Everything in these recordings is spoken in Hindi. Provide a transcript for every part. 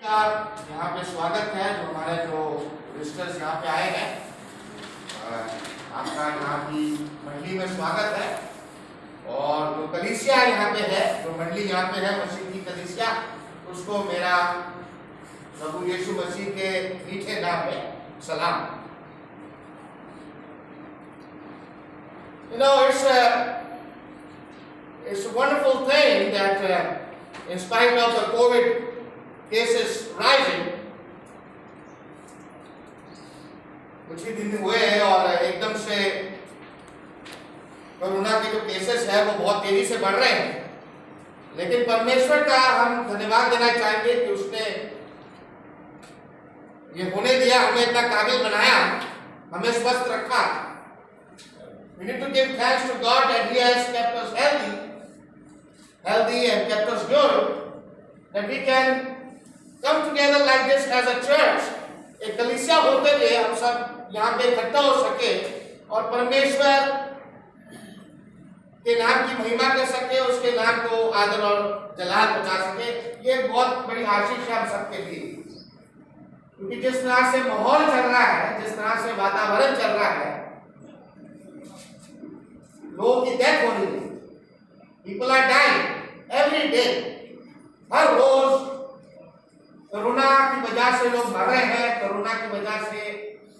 का यहाँ पे स्वागत है। जो हमारे जो विजिटर्स यहाँ पे आए हैं, आपका यहाँ की मंडली में स्वागत है। और जो कलीसिया यहाँ पे है, जो मंडली यहाँ पे है मसीह की कलीसिया, उसको मेरा प्रभु यीशु मसीह के मीठे नाम में सलाम। You know, it's a wonderful thing that in spite of the COVID cases rising, कुछ ही दिन हुए हैं और एकदम से कोरोना के जो केसेस है वो बहुत तेजी से बढ़ रहे हैं, लेकिन परमेश्वर का हम धन्यवाद देना चाहेंगे कि उसने ये होने दिया, हमें इतना काबिल बनाया, हमें स्वस्थ रखा। We need to give thanks to God that He has kept us healthy and kept us good, that we can come together like this as a church, एक कलीसिया होते हुए हम सब यहाँ पे इकट्ठा हो सके और परमेश्वर के नाम की महिमा कर सके, उसके नाम को आदर और जलाल पहुंचा सके। ये बहुत बड़ी आशीष है हम सबके लिए, क्योंकि जिस तरह से माहौल चल रहा है, जिस तरह से वातावरण चल रहा है, लोगों की डेथ हो रही है, people are dying every day, हर रोज कोरोना की वजह से लोग मर रहे हैं, कोरोना की वजह से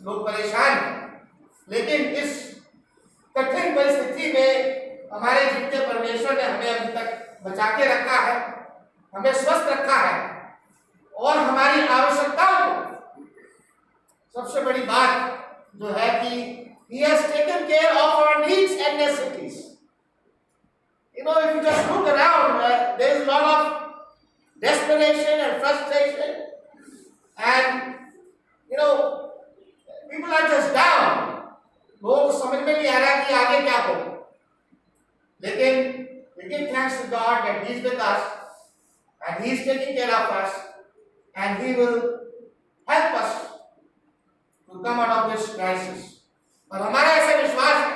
लोग परेशान हैं। लेकिन इस कठिन परिस्थिति में हमारे जीवते परमेश्वर ने हमें अभी तक बचा के रखा है, हमें स्वस्थ रखा है और हमारी आवश्यकताओं को, सबसे बड़ी बात जो है कि He has taken care of our needs and necessities. You know, if you just look around, there is a lot of desperation and frustration, and you know, people are just down. लोगों को समझ में नहीं आ रहा कि आगे क्या हो। लेकिन we give thanks to God that He is with us and He is taking care of us and He will help us to come out of this crisis. और हमारा ऐसा विश्वास है,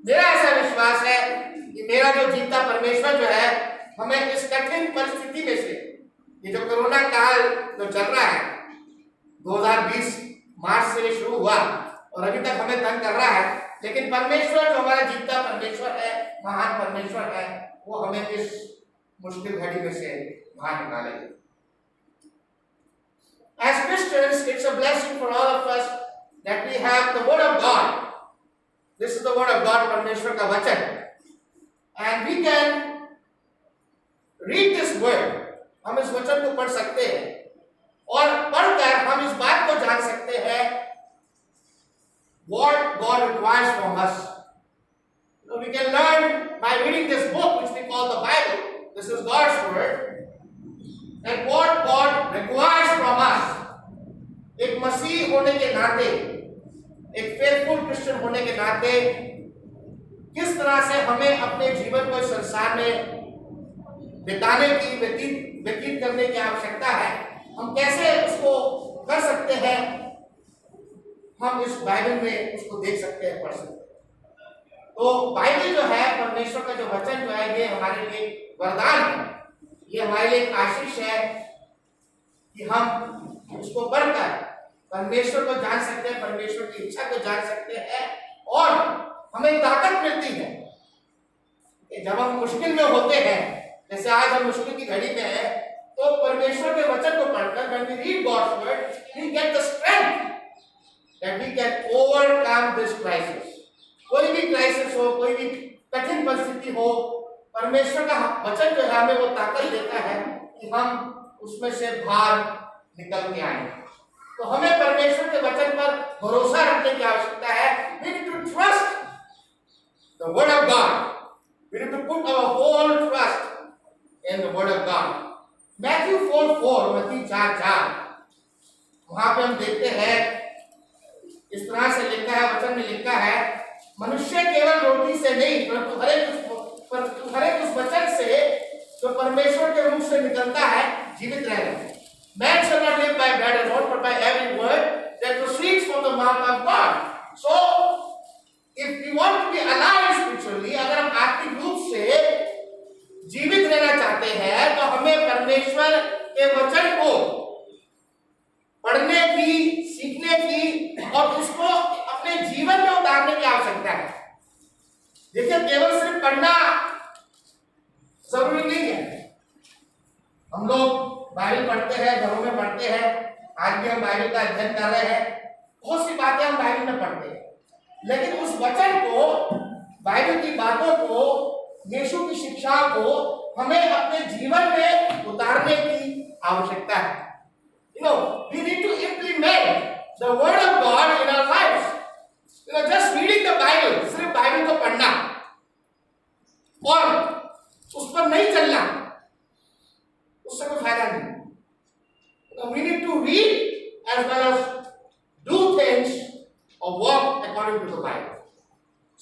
मेरा ऐसा विश्वास है कि मेरा जो जीता परमेश्वर जो है हमें इस कठिन परिस्थिति में से, ये जो कोरोना काल जो चल रहा है 2020 मार्च से शुरू हुआ और अभी तक हमें तंग कर रहा है, लेकिन परमेश्वर जो हमारा जीता परमेश्वर है, महान परमेश्वर है, वो हमें इस मुश्किल घड़ी में से बाहर निकालेगा। As Christians, it's a blessing for all of us that we have the word of God. This is the word of God, परमेश्वर का वचन, and we can read this word. हम इस वचन को पढ़ सकते हैं और पढ़कर हम इस बात को जान सकते हैं what God requires from us. So we can learn by reading this book which we call the Bible. This is God's word, and what God requires from us. एक मसीह होने के नाते, एक फेथफुल क्रिश्चियन होने के नाते किस तरह से हमें अपने जीवन को संसार में बिताने की, व्यतीत करने की आवश्यकता है, हम कैसे उसको कर सकते हैं, हम इस बाइबल में उसको देख सकते हैं, पढ़ सकते हैं। तो बाइबल जो है, परमेश्वर का जो वचन जो है, ये हमारे लिए वरदान है, ये हमारे लिए आशीष है कि हम उसको पढ़कर परमेश्वर को जान सकते हैं, परमेश्वर की इच्छा को जान सकते हैं और हमें ताकत मिलती है कि जब हम मुश्किल में होते हैं, जैसे आज हम मुश्किल की घड़ी में हैं, तो परमेश्वर के वचन को पढ़कर when we read God's word, we get the strength that we can overcome this crisis. कोई भी क्राइसिस हो, कोई भी कठिन परिस्थिति हो, परमेश्वर का वचन जो है हमें वो ताकत देता है कि हम उसमें से बाहर निकल के आए। तो हमें परमेश्वर के वचन पर भरोसा रखने की आवश्यकता है। We need to trust the word of God. We need to put our whole trust in the word of God. Matthew 4:4, मत्ती 4:4, वहां पे हम देखते हैं इस तरह से लिखा है, वचन में लिखा है, मनुष्य केवल रोटी से नहीं परंतु हर एक उस वचन से जो परमेश्वर के मुख से निकलता है जीवित रहेगा। Man shall not live by bread alone, but by every word that proceeds from the mouth of God. So, if we want to be alive spiritually, अगर हम आत्मिक रूप से जीवित रहना चाहते हैं, तो हमें परमेश्वर के वचन को और उसको अपने जीवन में उतारने की आवश्यकता है। देखिए, केवल सिर्फ पढ़ना जरूरी नहीं है। हम लोग बाइबल पढ़ते हैं, घरों में पढ़ते हैं, आज भी हम बाइबल का अध्ययन कर रहे हैं, बहुत सी बातें हम बाइबल में पढ़ते हैं, लेकिन उस वचन को, बाइबल की बातों को, यीशु की शिक्षा को हमें अपने जीवन में उतारने की आवश्यकता है। We need to implement the word of God in our lives. Just reading the Bible, सिर्फ बाइबल को पढ़ना और उस पर नहीं चलना, उससे कोई फायदा नहीं। We need to read as well as do things or walk according to the Bible.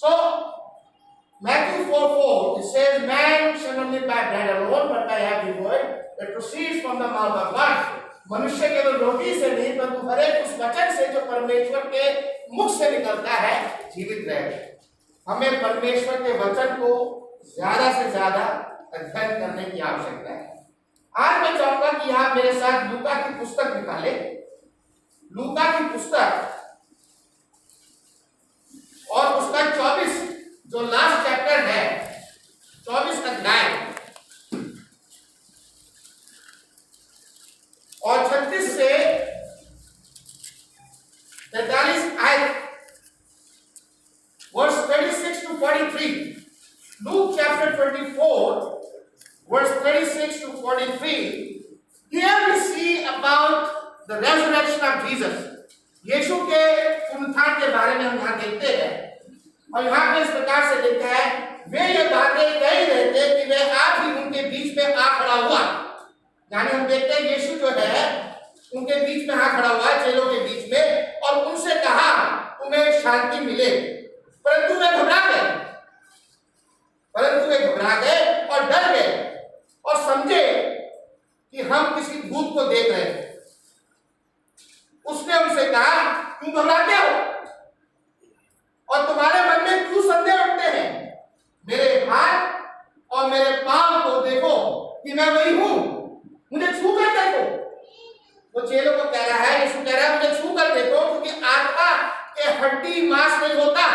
So Matthew 4:4 it says, "Man shall not live by bread alone, but by every word that proceeds from the mouth of God." मनुष्य केवल रोटी से नहीं, परंतु हर एक उस वचन से जो परमेश्वर के मुख से निकलता है जीवित रहेगा। हमें परमेश्वर के वचन को ज्यादा से ज्यादा अध्ययन करने की आवश्यकता है। आज मैं चाहूंगा कि आप मेरे साथ लूका की पुस्तक निकाले। लूका की पुस्तक और उसका 24 जो लास्ट चैप्टर है, 24 अध्याय और 36 से 43 आयत, verse 36 to 43. Luke chapter 24 verse 36 to 43. Here we see about the resurrection of Jesus. यीशु के पुनरुत्थान के बारे में हम यहाँ देखते हैं और यहाँ पे इस प्रकार से लिखा है, वे ये बातें कह रहे थे कि वे आप ही उनके बीच में आ खड़ा हुआ। यानी हम देखते हैं यीशु जो है उनके बीच में आ खड़ा हुआ है, चेलों के बीच में, और उनसे कहा तुम्हें शांति मिले। परंतु वे घबरा गए और डर गए और समझे कि हम किसी भूत को देख रहे हैं। उसने उनसे कहा, क्यों घबराते हो और तुम्हारे मन में क्यों संदेह उठते हैं? मेरे हाथ और मेरे पांव को देखो कि मैं वही हूं, मुझे छू कर देखो। वो चेलों को कह रहा है, यीशु कह रहा है मुझे छू कर देखो, क्योंकि आत्मा के हड्डी मांस नहीं होता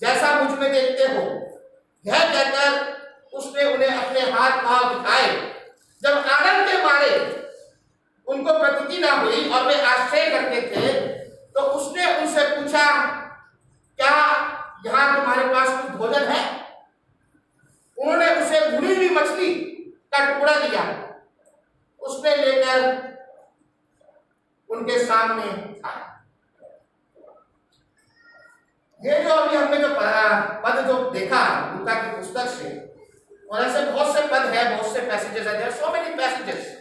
जैसा मुझ में देखते हो। यह कहकर उसने उन्हें अपने हाथ पांव दिखाए। जब आनंद के मारे उनको प्रतीति ना हुई और वे आश्चर्य करते थे, तो उसने उनसे पूछा, क्या यहाँ तुम्हारे पास कुछ भोजन है? उन्होंने उसे भुनी हुई मछली का टुकड़ा दिया। उसने लेकर उनके सामने खाया। ये जो अभी हमने जो पद जो देखा लूका की पुस्तक से, और ऐसे बहुत से पद है, बहुत से पैसेजेस है, there are so many passages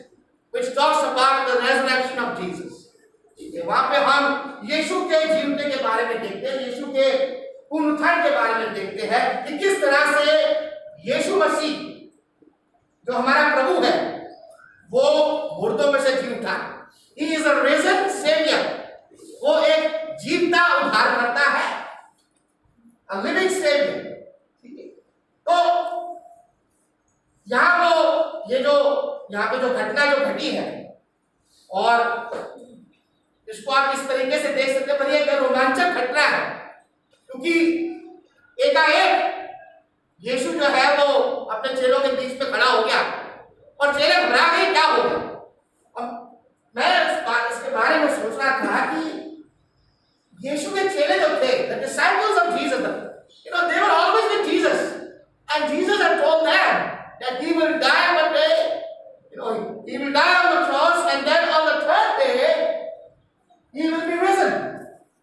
which talks about the resurrection of Jesus. ठीक है, वहां पे हम यीशु के जीवने के बारे में देखते हैं, यीशु के पुनरुत्थान के बारे में देखते हैं कि किस तरह से यीशु मसीह जो हमारा प्रभु है वो मुर्दों में से जी उठा। He is a risen savior, वो एक जीवता उद्धारकर्ता है, a living savior। ठीक है, तो यहाँ ये जो यहाँ पे जो घटना जो घटी है, और इसको आप इस तरीके से देख सकते हैं, पर यह एक रोमांचक घटना है, क्योंकि एकाएक यीशु जो है वो अपने चेलों के बीच में खड़ा हो गया और चेले घबरा गए, क्या हो गया। अब मैं इसके बारे में सोच रहा था कि यीशु के चेले जो थे, the disciples of Jesus, they were always with Jesus, and Jesus had told them that he will die one day, he will die on the cross, and then on the third day he will be risen,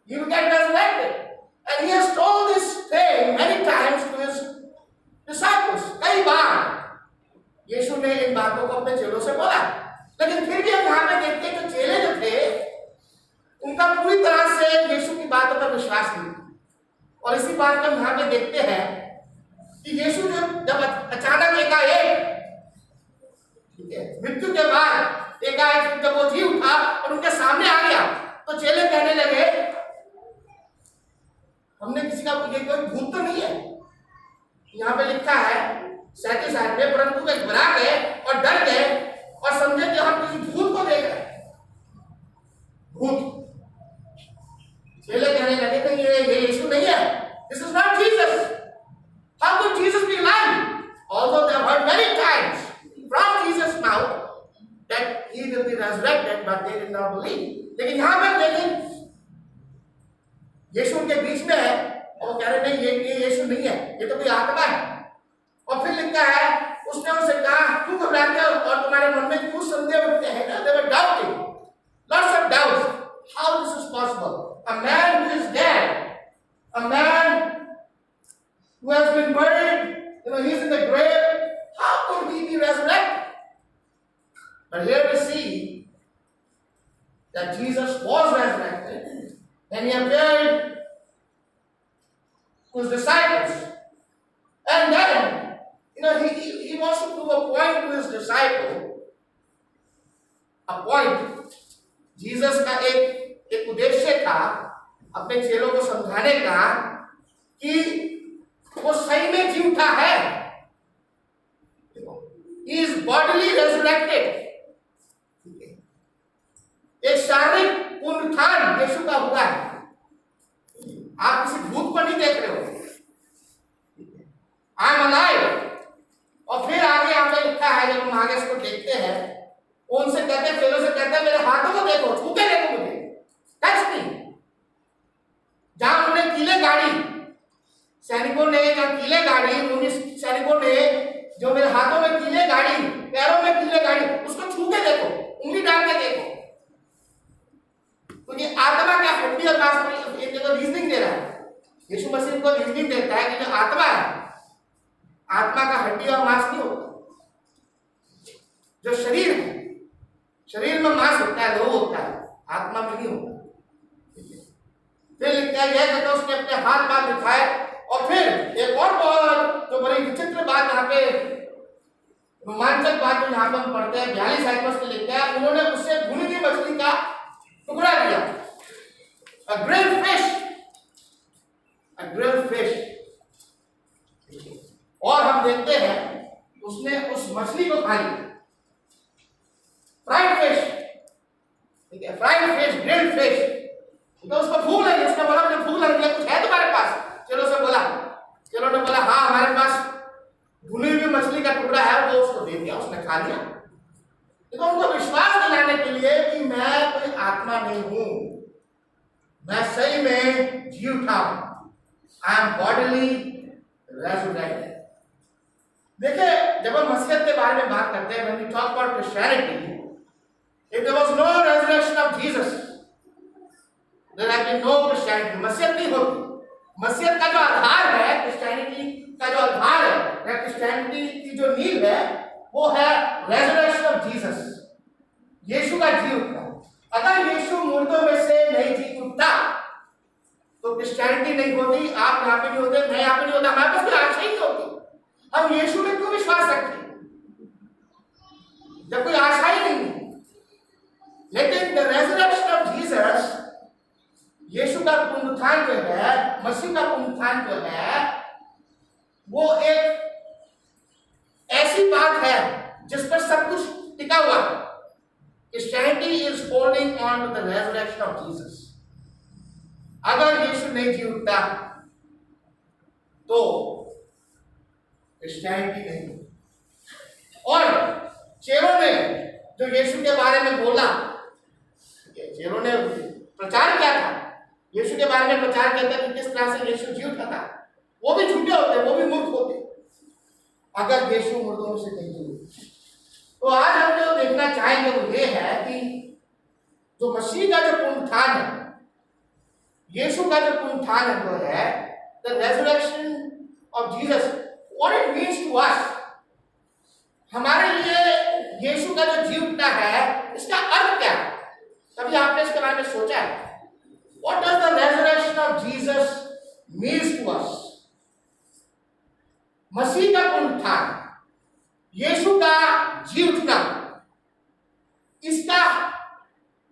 he will get resurrected, and he has told this thing many times to his disciples। कई बार यीशु ने इन बातों को अपने चेलों से बोला, लेकिन फिर भी हम यहाँ पे देखते हैं कि चेले जो थे उनका पूरी तरह से यीशु की बातों पर विश्वास नहीं था। और इसी बात को हम यहाँ पे देखते हैं कि यीशु जब अचानक एकाएक, ठीक है, मृत्यु के बाद एकाएक जब वो जी उठा और उनके सामने आ गया, तो चेले कहने लगे, हमने किसी का कोई भूत तो नहीं है। यहाँ पे लिखा है 37 आयत में, परंतु वे घबरा गए और डर गए और समझे कि हम किसी भूत को देख रहे हैं। भूत, चेले कहने लगे नहीं, ये यीशु नहीं है, this is not Jesus. How could Jesus be lying? Although they have heard many times from Jesus' mouth that he will be resurrected, but they did not believe. लेकिन यहाँ पर लेकिन यीशु उनके बीच में है और वो कह रहे नहीं, ये यीशु नहीं है, ये तो कोई आत्मा है। और फिर लिखता है उसने उनसे कहा क्यों घबराते हो और तुम्हारे मन में क्यों संदेह उठते हैं? They were doubting, lots of doubts. How this is possible? A man who is dead, a man who has been buried, he's in the grave. How could he be resurrected? But here we see that Jesus was resurrected and he appeared to his disciples. And then, he wants to prove a point to his disciple. A point. Jesus का एक उद्देश्य था अपने चेलों को समझाने का कि वो सही में जी उठा है। He is bodily resurrected. एक शारीरिक पुनरुत्थान यीशु का हुआ है। आप किसी भूत को नहीं देख रहे हो। I am alive. और फिर आगे आपने लिखा है, जब हम आगे इसको देखते हैं, उनसे कहते हैं, चेलों से कहते हैं मेरे हाथों को देखो, छू के देखो मुझे, टच मी। जहां उन्होंने कीले गाड़ी, सैनिकों ने जहां कीले गाड़ी, उन्हीं सैनिकों ने जो मेरे हाथों में कीले गाड़ी, पैरों में कीले गाड़ी, उसको छू के देखो, उंगली डाल के देखो। क्योंकि आत्मा क्या हड्डी और मांस में एक जगह रीजनिंग दे रहा है। यीशु मसीह को रीजनिंग देता है कि जो आत्मा है, आत्मा का हड्डी और मांस नहीं होता। जो शरीर है, शरीर में मांस होता है, लोह होता है, आत्मा में नहीं होता। फिर लिखता है यह तो उसने अपने हाथ पांव दिखाए। और फिर एक और बहुत जो बड़ी विचित्र बात यहाँ पे, रोमांचक बात जो यहाँ पे हम पढ़ते हैं 42 आयत में लिखता है, उन्होंने उससे भुनी हुई मछली का टुकड़ा दिया, a grilled fish। और हम देखते हैं उसने उस मछली को खा लिया, फ्राइड फिश, ठीक है, फ्राइड फिश, ग्रिल्ड फिश। तो उसको भूख लगी, उसने बोला मुझे भूख लग गई, कुछ है तुम्हारे पास? चलो से बोला, चलो ने बोला हाँ हमारे पास भुनी हुई मछली का टुकड़ा है, वो उसको दे दिया, उसने खा लिया। तो उनको विश्वास दिलाने के लिए कि मैं कोई आत्मा नहीं हूं, मैं सही में जी उठा हूं, आई एम बॉडीली रेजुरेक्टेड। देखिए जब हम मसीहत के बारे में बात करते हैं, when we talk about Christianity, if there was no resurrection of Jesus, there had been no Christianity। मसीहत नहीं होती। मसीहत का जो आधार है, क्रिश्चियनिटी का जो आधार है, या क्रिश्चियनिटी की जो नींव है, वो है रेजरेक्शन ऑफ जीसस, यीशु का जी उठना। अगर यीशु मुर्दों में से नहीं जी उठता तो क्रिश्चियनिटी नहीं होती, आप यहाँ पे नहीं होते, मैं यहाँ पे नहीं होता, हमारे पास कोई आशा ही नहीं होती। हम यीशु में क्यों विश्वास रखें जब कोई आशा ही नहीं है? लेकिन द रेजरेक्शन ऑफ जीसस, यीशु का पुनरुत्थान जो है, मसीह का पुनरुत्थान जो है, वो एक ऐसी बात है जिस पर सब कुछ टिका हुआ है। Christianity is holding on to the resurrection of Jesus। अगर यीशु नहीं जी उठता तो क्रिश्चियनिटी नहीं। और चेलों ने जो यीशु के बारे में बोला, चेलों ने प्रचार किया था, यीशु के बारे में प्रचार किया था कि किस तरह से यीशु जी उठा था, वो भी झूठे होते, वो भी मूर्ख होते अगर यीशु मुर्दों से नहीं जी उठा। तो आज हम जो देखना चाहेंगे वो ये है कि जो मसीह का जो पुनरुत्थान है, यीशु का जो पुनरुत्थान है वो है the resurrection of Jesus, what it means to us. हमारे लिए यीशु का जो जी उठना है, इसका अर्थ क्या है? कभी आपने इसके बारे में सोचा है? What does the resurrection of Jesus means to us? मसीह का पुनरुत्थान, यीशु का जी उठना, इसका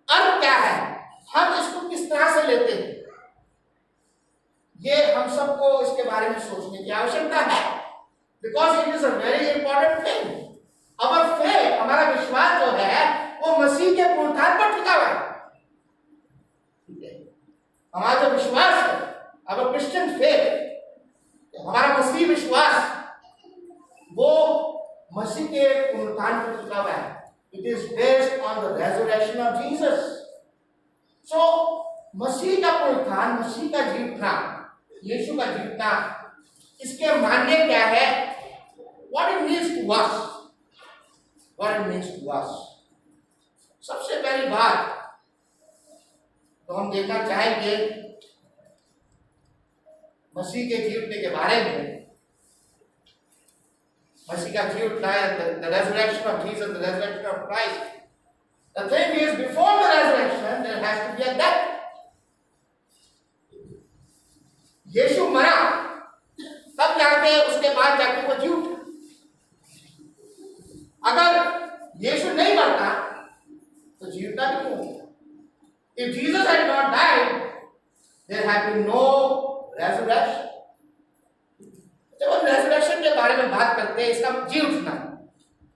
अर्थ क्या है? हम इसको किस तरह से लेते हैं? ये हम सबको इसके बारे में सोचने की आवश्यकता है, because it is a very important thing. Our faith, हमारा विश्वास जो है वो मसीह के पुनरुत्थान पर टिका हुआ है। हमारा जो विश्वास है, अब क्रिश्चियन फेथ, हमारा मसीह विश्वास, वो मसीह के पुनरुत्थान पर टिका हुआ है। It is based on the resurrection of Jesus. So मसीह का पुनरुत्थान, मसीह का जीतना, यीशु का जीतना, इसके मान्य क्या है? What it means to us, what it means to us. सबसे पहली बात तो हम देखना चाहेंगे मसीह के जीवने के बारे में। मसीह का जीवना, the resurrection of Jesus, the resurrection of Christ. The thing is, before the resurrection, there has to be a death. यीशु मरा, तब जाके उसके बाद जाके वो जी उठा। अगर यीशु नहीं मरता तो जीवता क्यों होता? If Jesus had not died, there had been no resurrection. जब हम रेजरेक्शन के बारे में बात करते हैं, इसका जी उठना,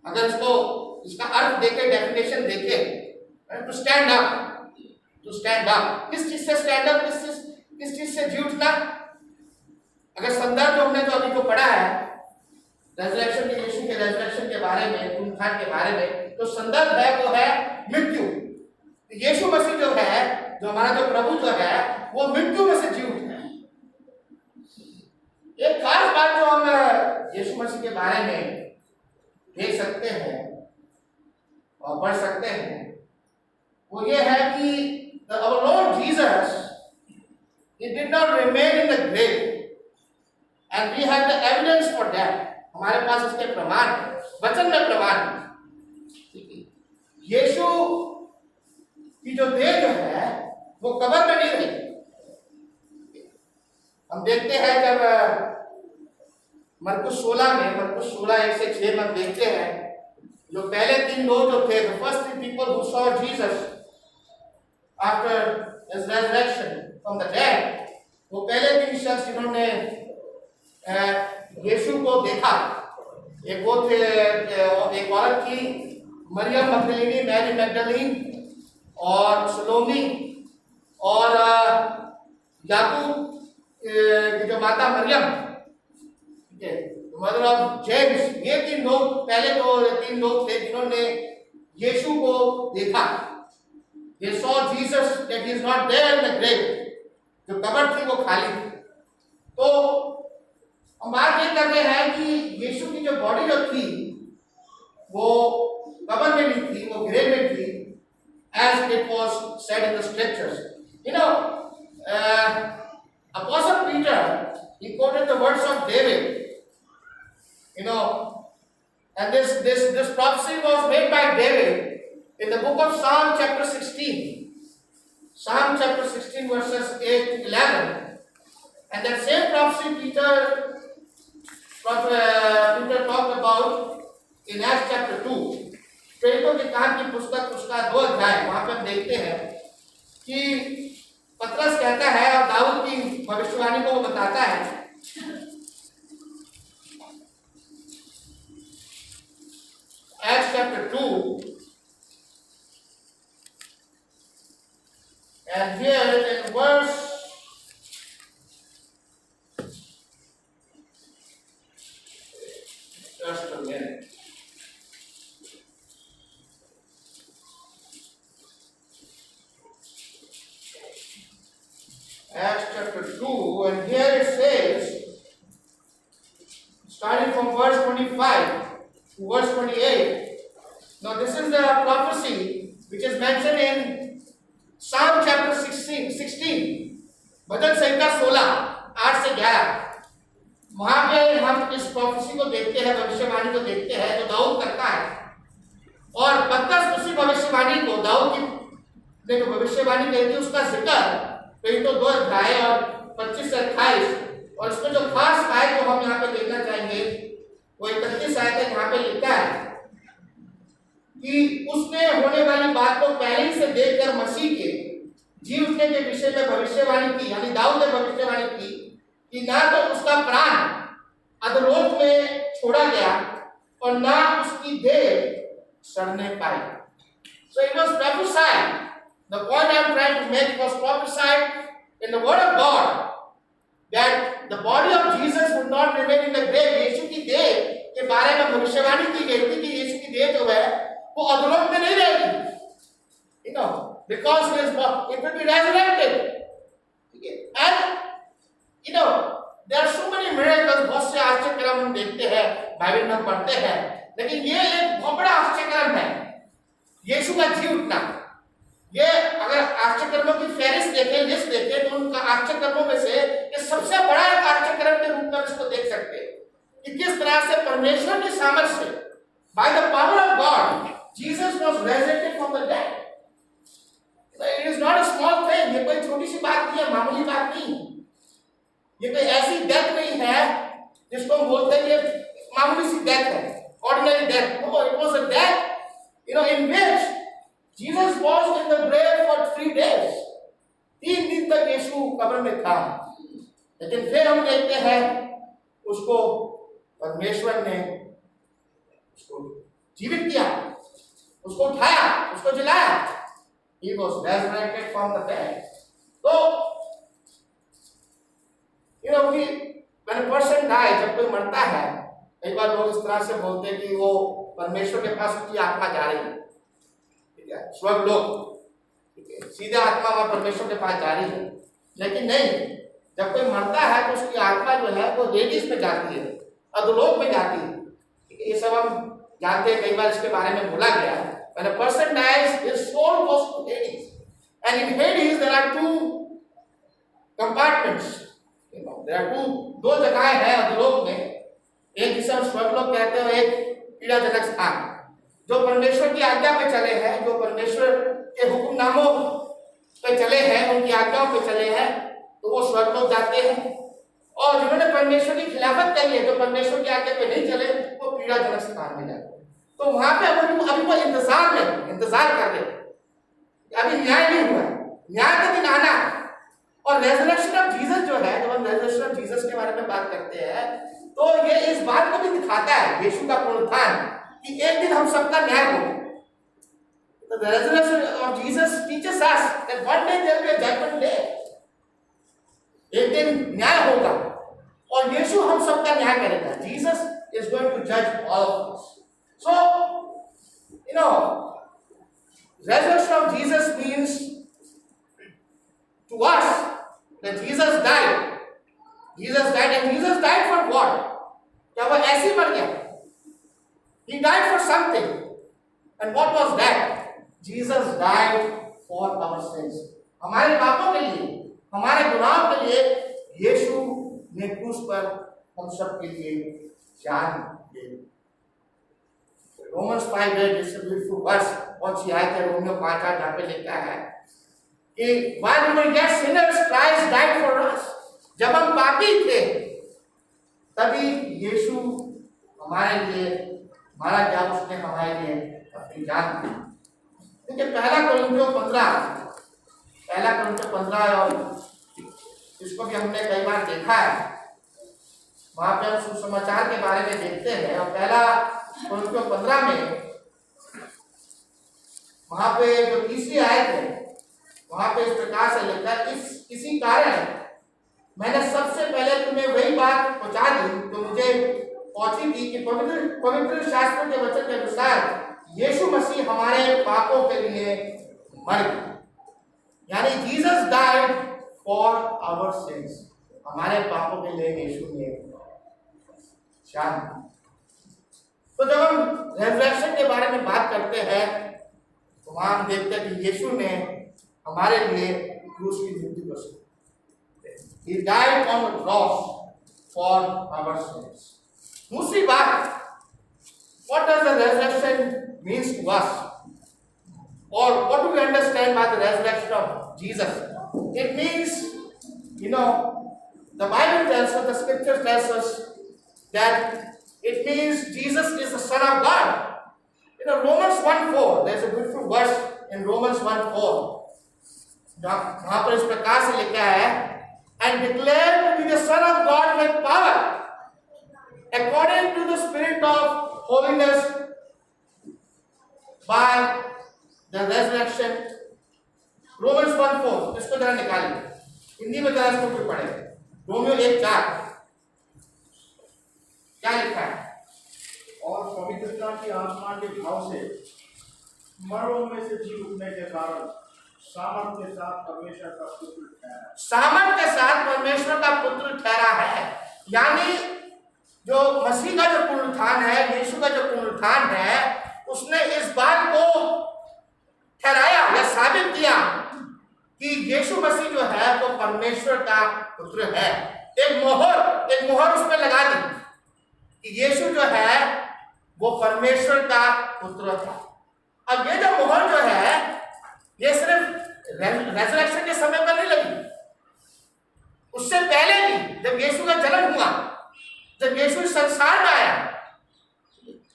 अगर इसका अर्थ देखे, डेफिनेशन देखे, to stand up, to stand up, किस चीज से स्टैंड अप, किस चीज से जी उठना? अगर संदर्भ जो हमने जो अभी को पढ़ा है रेजरेक्शन के, यीशु के रेजरेक्शन के बारे में, पुनरुत्थान के बारे में, तो संदर्भ है वो है मृत्यु। यीशु मसीह जो है, जो हमारा जो प्रभु जो है, वो मृत्यु में से जी उठा। एक खास बात जो हम यीशु मसीह के बारे में देख सकते हैं और पढ़ सकते हैं, वो ये है कि our Lord Jesus, he did not remain in the grave, and we have the evidence for that. हमारे पास इसके प्रमाण है, वचन में प्रमाण है। यीशु की जो देह जो है वो कब्र में नहीं रही। हम देखते हैं जब मरकुस 16 में, मरकुस 16 1 से 6 में देखते हैं, जो पहले 3 लोग जो थे, the first 3 people who saw Jesus after his resurrection from the dead, वो पहले 3 शख्स जिन्होंने यीशु को देखा, एक वो थे, एक औरत थी मरियम मगदलीनी, मैरी मैगदलीन, और सलोमी, और याकूब की जो माता मरियम, मदर ऑफ जेम्स। ये 3 लोग, पहले 3 लोग थे जिन्होंने यीशु को देखा। They saw Jesus that he is not there in the grave. जो कब्र थी वो खाली थी। तो हम बात ये कर रहे हैं कि यीशु की जो बॉडी जो थी वो कब्र में नहीं थी, वो ग्रेव में थी, as it was said in the scriptures. You know, Apostle Peter, he quoted the words of David. You know, and this prophecy was made by David in the book of Psalm chapter 16. Psalm chapter 16 verses 8 to 11. And that same prophecy Peter talked about in Acts chapter 2. प्रेरितों के काम की पुस्तक उसका 2 अध्याय, वहां पे हम देखते हैं कि पतरस कहता है और दाऊद की भविष्यवाणी को वो बताता है। Acts chapter 2, and here in verse just a minute. Acts chapter 2, and here it says, starting from verse 25 to verse 28. Now this is the prophecy which is mentioned in Psalm chapter 16, भजन संहिता 16, 8 से 11। वहां पे हम इस प्रोफेसी को देखते हैं, भविष्यवाणी को देखते हैं जो दाऊद करता है, और पतरस उसी भविष्यवाणी को, दाऊद की जो भविष्यवाणी कहती है, उसका जिक्र प्रेरितों 2 अध्याय और 25 से 28, और इसमें जो खास आयत जो हम यहाँ पे देखना चाहेंगे वो 31 आयत है, जहाँ पे लिखा है कि उसने होने वाली बात को पहले ही से देखकर मसीह के जी उठने के विषय में भविष्यवाणी की, यानी दाऊद ने भविष्यवाणी की कि ना तो उसका प्राण अधोलोक में छोड़ा गया और ना उसकी देह सड़ने पाई। So it was prophesied. The point I am trying to make was prophesied in the word of God that the body of Jesus would not remain in the grave. यीशु की देह के बारे में भविष्यवाणी की गई थी कि यीशु की देह जो है वो अधोलोक में नहीं रहेगी, you know, because it will be resurrected. And you know, there are so many miracles, बहुत से आश्चर्यक्रम हम देखते हैं, बाइबल में हम पढ़ते हैं, लेकिन ये एक बहुत बड़ा आश्चर्यक्रम है, यीशु का जी उठना। ये अगर आश्चर्यक्रमों की फहरिस्त देखें, लिस्ट देखें, तो उनका आश्चर्यक्रमों में से ये सबसे बड़ा एक आश्चर्यक्रम के रूप में इसको देख सकते हैं कि किस तरह से परमेश्वर के सामर्थ्य से, by the power of God, Jesus was resurrected from the dead. It is not a small thing. ये कोई छोटी सी बात नहीं है, मामूली बात नहीं। ये कोई ऐसी डेथ नहीं है जिसको हम बोलते हैं ये मामूली सी डेथ है, ordinary death. No, it was a death, you know, in which Jesus was in the grave for 3 days. 3 दिन तक यीशु कब्र में था, लेकिन फिर हम देखते हैं उसको परमेश्वर ने उसको जीवित किया, उसको उठाया, उसको जिलाया। He was resurrected from the dead. So, you know, when a person dies, जब कोई मरता है, कई बार लोग इस तरह से बोलते हैं कि वो परमेश्वर के पास उसकी आत्मा जा रही है, ठीक है, स्वर्ग लोक, ठीक है, सीधे आत्मा वहां परमेश्वर के पास जा रही है। लेकिन नहीं, जब कोई मरता है तो उसकी आत्मा जो है वो रेडिस में जाती है, अधोलोक में जाती है, ठीक है, ये सब हम जानते हैं, कई बार इसके बारे में बोला गया है। When a person dies, his soul goes to Hades, and in Hades there are 2 compartments. You know, there are 2 जगहें हैं अधोलोक में, एक जिसे हम स्वर्गलोक कहते हैं, एक पीड़ाजनक स्थान। जो परमेश्वर की आज्ञा पे चले हैं, जो परमेश्वर के हुक्मनामों पे चले हैं, उनकी आज्ञाओं पे चले हैं, तो वो स्वर्गलोक जाते हैं। और जिन्होंने परमेश्वर की खिलाफत करी है, जो परमेश्वर की आज्ञा पे नहीं चले, वो पीड़ाजनक स्थान में जाते हैं। तो वहां पे अभी वो इंतजार कर रहे, अभी न्याय नहीं हुआ, न्याय का दिन आना है। और रेजरेक्शन ऑफ जीसस जो है, जब हम रेजरेक्शन ऑफ जीसस के बारे में बात करते हैं, तो ये इस बात को भी दिखाता है, यीशु का पुनरुत्थान, कि एक दिन हम सबका न्याय होगा। The resurrection of Jesus teaches us that one day there will be a judgment day. एक दिन न्याय होगा और यीशु हम सबका न्याय करेगा। Jesus is going to judge all of us. So, you know, resurrection of Jesus means to us that Jesus died. Jesus died, and Jesus died for what? क्या वो ऐसे ही मर गया? He died for something. And what was that? Jesus died for our sins. हमारे पापों के लिए, हमारे गुनाहों के लिए यीशु ने क्रूस पर हम सब के लिए जान दे दी। Romans 5:8 is a beautiful verse. बहुत सी आयत है, रोमियो 5:8 जहाँ पे लिखा है कि while we were yet sinners, Christ died for us. जब हम पापी थे, तभी यीशु हमारे लिए मारा गया, उसने हमारे लिए अपनी जान दी। देखिए पहला कोरिन्थियों 15 और इसको भी हमने कई बार देखा है, वहां पे हम सुसमाचार के बारे में देखते हैं। और पहला कोरिन्थियों 15 में वहां पे जो तीसरी आयत है, वहां पे इस प्रकार से लिखा है, इसी कारण मैंने सबसे पहले तुम्हें वही बात पहुंचा दी जो मुझे पहुंची थी कि पवित्र शास्त्र के वचन के अनुसार यीशु मसीह हमारे पापों के लिए मर गया, यानी Jesus died for our sins, हमारे पापों के लिए यीशु ने जान दी। तो जब हम रेजरेक्शन के बारे में बात करते हैं, तो वहां हम देखते हैं कि यीशु ने हमारे लिए क्रूस की मृत्यु को, He died on the cross for our sins. दूसरी बात, what does the resurrection means to us, or what do we understand by the resurrection of Jesus? It means, you know, the Bible tells us, the scripture tells us that it means Jesus is the Son of God. You know, Romans 1:4, there's a beautiful verse in Romans 1:4, वहां पर इस प्रकार से लिखा है, and declared to be the Son of God with power, according to the Spirit of holiness, by the resurrection. Romans 1:4, इसको जरा निकालिए। हिंदी में जरा इसको कोई पढ़े। रोमियो 1:4 क्या लिखा है? और पवित्रता की आत्मा के भाव से मरों में से जी उठने के कारण सामर्थ के साथ परमेश्वर का पुत्र ठहरा। सामर्थ के साथ परमेश्वर का पुत्र ठहरा है। यानी जो मसीह का जो पुनरुत्थान है, यीशु का जो पुनरुत्थान है, उसने इस बात को ठहराया या साबित किया कि यीशु मसीह जो है वो परमेश्वर का पुत्र है। एक मोहर उस पर लगा दी कि यीशु जो है वो परमेश्वर का पुत्र था। अब ये जो मोहर जो है ये सिर्फ रेजरेक्शन के समय पर नहीं लगी, उससे पहले भी जब यीशु का जन्म हुआ, जब यीशु संसार में आया,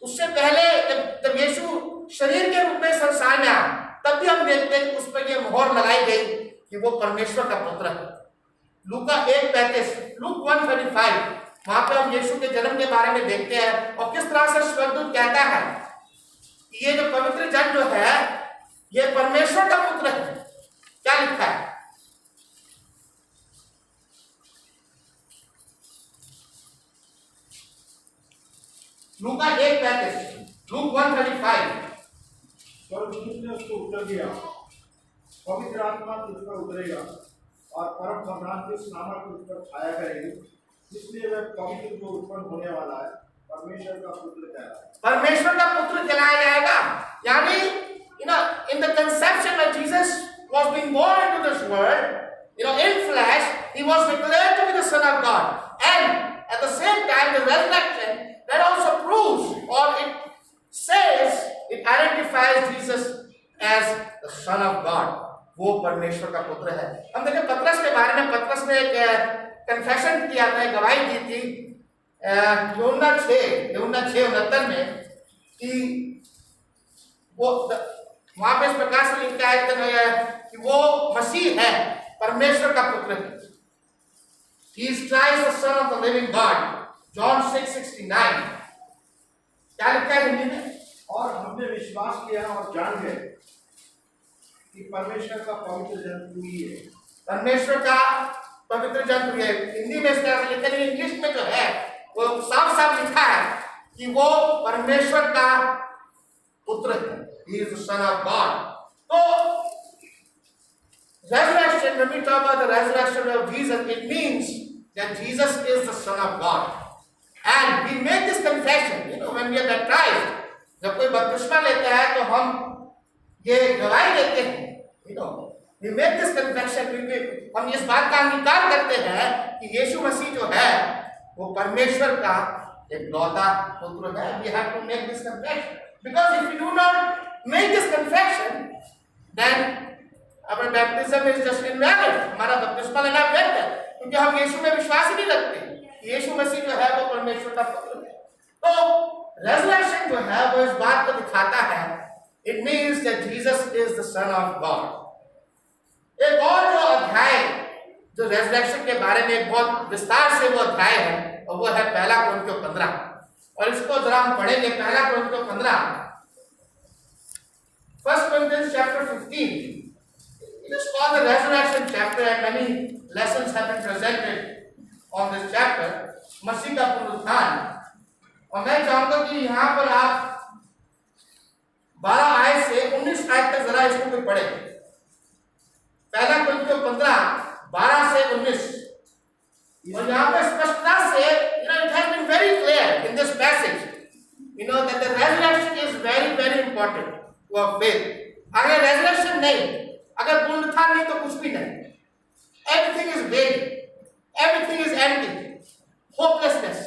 उससे पहले जब यीशु शरीर के रूप में संसार में आया, तब भी हम देखते हैं उस पर यह मोहर लगाई गई कि वो परमेश्वर का पुत्र है। लूका 1:35, लूक 1:35, वहां पे हम यीशु के जन्म के बारे में देखते हैं और किस तरह से स्वर्गदूत कहता है कि ये जो पवित्र जन जो है ये परमेश्वर का पुत्र है। क्या लिखा है? लूका 1:35, लूक 1:35। स्वर्गदूत ने उसको उत्तर दिया, पवित्र आत्मा तुझ पर उतरेगा और परम प्रधान की सामर्थ तुझ पर छाया करेगी, इसलिए वह पवित्र जो उत्पन्न होने वाला है परमेश्वर का पुत्र कहलाएगा। परमेश्वर का पुत्र कहलाया जाएगा। यानी in the conception when Jesus was being born into this world, in flesh, he was declared to be the Son of God. And at the same time, the resurrection, that also proves, or it says, it identifies Jesus as the Son of God. वो परमेश्वर का पुत्र है। हम देखें पतरस के बारे में, पतरस ने एक कन्फेशन किया था, गवाही दी थी यूहन्ना 6:69 में कि वो वहां पे इस प्रकार से लिखा है कि वो मसीह है, परमेश्वर का पुत्र है। He is Christ the Son of the living God. John 6:69। क्या लिखा है हिंदी में? और हमने विश्वास किया और जान गए कि परमेश्वर का पवित्र जन तू ही है। परमेश्वर का पवित्र जन तू है। हिंदी में इस तरह से लिखा है, इंग्लिश में जो है वो साफ साफ लिखा है कि वो परमेश्वर का पुत्र है। He is the Son of God. So, resurrection, when we talk about the resurrection of Jesus, it means that Jesus is the Son of God. And we make this confession, when we are baptized, जब कोई बपतिस्मा लेता है तो हम ये गवाही देते हैं, we make this confession, हम इस बात का अंगीकार करते हैं कि यीशु मसीह जो है वो परमेश्वर का एक लौता पुत्र है। We have to make this confession, because if we do not make this confession, then our baptism is just invalid. हमारा बपतिस्मा लेना व्यर्थ है, क्योंकि हम यीशु में विश्वास ही नहीं रखते। यीशु मसीह जो है वो परमेश्वर का पुत्र है। तो रेजरेक्शन जो है वो इस बात को दिखाता है, it means that Jesus is the Son of God। एक और जो अध्याय जो रेजरेक्शन के बारे में एक बहुत विस्तार से वो अध्याय है, और वो है 1 कोरिन्थियों 15, और इसको जरा हम पढ़ेंगे। 1 कोरिन्थियों 15, 1 Corinthians chapter 15. It is called the resurrection chapter, and many lessons have been presented on this chapter, मसीह का पुनरुत्थान। और मैं चाहूंगा कि यहाँ पर आप 12 आयत से 19 आयत तक जरा इसको कोई पढ़े। 1 कोरिन्थियों 15, 12 से 19। और यहाँ पर स्पष्टता से it has been very clear in this passage, that the resurrection is very, very important to our faith. अगर resurrection नहीं, अगर पुनरुत्थान नहीं तो कुछ भी नहीं। Everything is vain, everything is empty, hopelessness.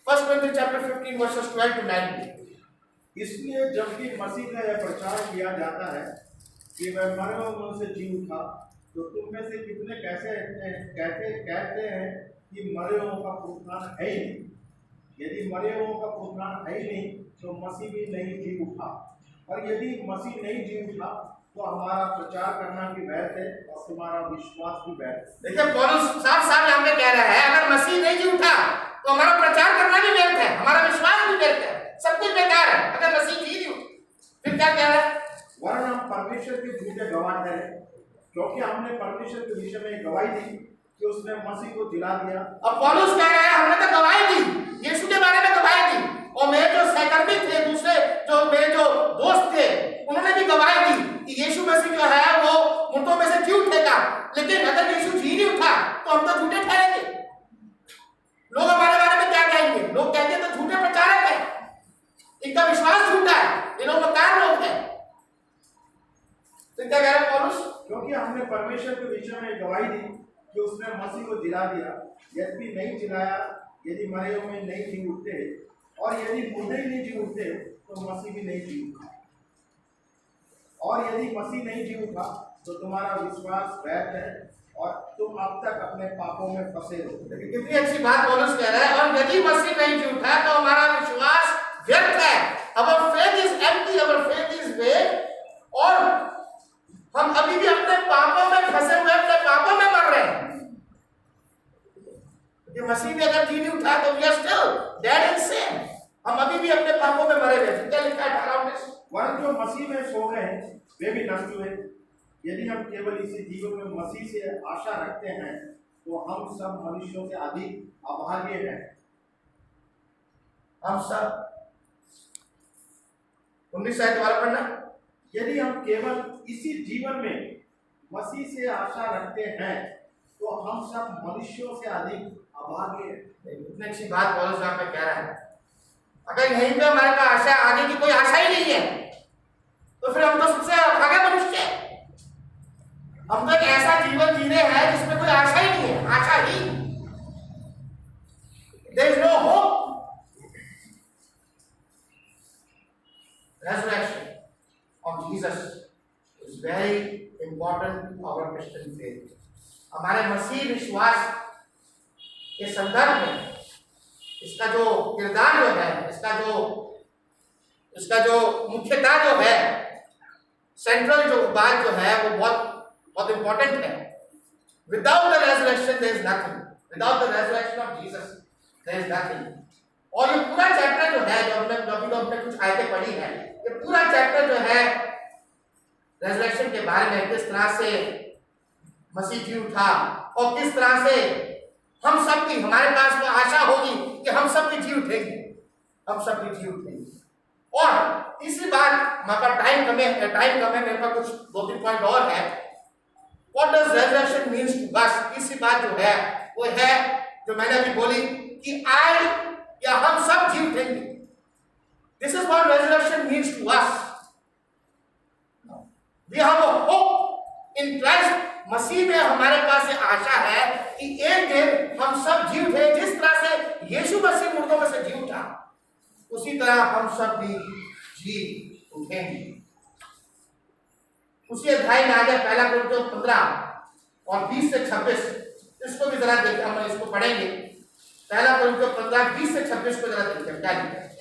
1 Corinthians chapter 15 verses 12 to 19। इसलिए जबकि मसीह का यह प्रचार किया जाता है कि वह मरे हुओं से जी उठा, तो तुम में से कितने कहते हैं कि मरे हुओं का पुनरुत्थान है ही नहीं। यदि मरे हुओं का पुनरुत्थान है ही नहीं तो मसीह भी नहीं जी उठा, और यदि मसीह नहीं जी उठा तो हमारा प्रचार करना भी व्यर्थ है और तुम्हारा विश्वास भी व्यर्थ है। देखिए पौलुस साफ साफ यहाँ पे कह रहा है, अगर मसीह नहीं जी उठा तो हमारा प्रचार करना भी व्यर्थ है, हमारा विश्वास भी व्यर्थ है, सब कुछ बेकार है अगर मसीह जी नहीं उठा। फिर क्या कह रहा है? वरन हम परमेश्वर के झूठे गवाह ठहरे क्योंकि हमने परमेश्वर के विषय में गवाही दी कि उसने मसीह को जिला दिया। अब पौलुस कह रहा है हमने तो गवाही दी, यीशु के बारे में गवाही दी, और मेरे जो सहकर्मी थे, दूसरे जो मेरे जो दोस्त थे, उन्होंने भी गवाही दी कि यीशु मसीह जो है वो मुर्दों में से जी उठेगा। लेकिन अगर यीशु जी नहीं उठा तो हम तो झूठे ठहरेंगे। लोग हमारे बारे में क्या कहेंगे? लोग कहेंगे तो झूठे प्रचारक है, इनका विश्वास झूठा है, ये लोग मकान लोग हैं। तो क्या कह रहे हैं पौलुस? क्योंकि हमने परमेश्वर के विषय में गवाही दी कि उसने मसीह को जिला दिया। यद्यपि नहीं जिलाया, यदि मरे हुए नहीं जी उठते, और यदि मुर्दे ही नहीं जी उठते तो मसीह भी नहीं जी उठा। और यदि मसीह नहीं जी उठा तो तुम्हारा विश्वास व्यर्थ है और तुम अब तक अपने पापों में फंसे हो। कितनी अच्छी बात पौलुस कह रहा है। और यदि मसीह नहीं जी उठा तो हमारा विश्वास व्यर्थ है। Our faith is empty, our faith is vain, और हम अभी भी अपने पापों में फंसे हुए, अपने पापों में मर रहे हैं। ये मसीह ने अगर जी नहीं उठा तो we are still dead in sin, हम अभी भी अपने पापों में मरे हुए। क्या लिखा है 18-19? वरन जो मसीह में सो गए हैं वे भी नष्ट हुए। यदि हम केवल इसी जीवन में मसीह से आशा रखते हैं तो हम सब मनुष्यों से अधिक अभागे हैं। हम सब 19 आयत वाला पढ़ना। यदि हम केवल इसी जीवन में मसीह से आशा रखते हैं तो हम सब मनुष्यों से अधिक अभागे हैं। इतनी अच्छी बात पौलुस यहाँ पे कह रहा है। अगर यहीं पे हमारे पास आशा, आगे की कोई आशा ही नहीं है, तो फिर हम तो सबसे अभागे मनुष्य हैं। हम तो एक ऐसा जीवन जी रहे हैं जिसमें कोई आशा ही नहीं है, आशा ही। There is no hope. Resurrection of Jesus is very important to our Christian faith. हमारे मसीह विश्वास के संदर्भ में इसका जो किरदार जो है, इसका जो मुख्यता जो है, सेंट्रल जो बात जो है वो बहुत इंपॉर्टेंट है। Without the resurrection there is nothing, without the resurrection of Jesus there is nothing. और ये पूरा चैप्टर जो है, जो हमने कुछ आयतें पढ़ी है, ये पूरा चैप्टर जो है रेजरेक्शन के बारे में, किस तरह से मसीह जी उठा और किस तरह से हम सब की, हमारे पास वो आशा होगी कि हम सब की जी उठेंगे, हम सब की जी उठेंगे। और इसी बात, हमारा टाइम कम है, मेरे पास कुछ 2-3 पॉइंट और है। What does resurrection means to us? इसी बात जो है वो है जो मैंने अभी बोली कि आई या हम सब जी उठेंगे। This is what resurrection means to us. We have a hope in Christ. मसीह में हमारे पास ये आशा है कि एक दिन हम सब जी उठे। जिस तरह से यीशु मसीह मुर्दों में से जी उठा, उसी तरह हम सब भी जी उठेंगे। उसी अध्याय में आ गया 1 कोरिन्थियों 15 और 20 से 26। इसको भी जरा देखिए, हम इसको पढ़ेंगे। 1 कोरिन्थियों 15 20 से 26 को जरा देखिए क्या लिखा है।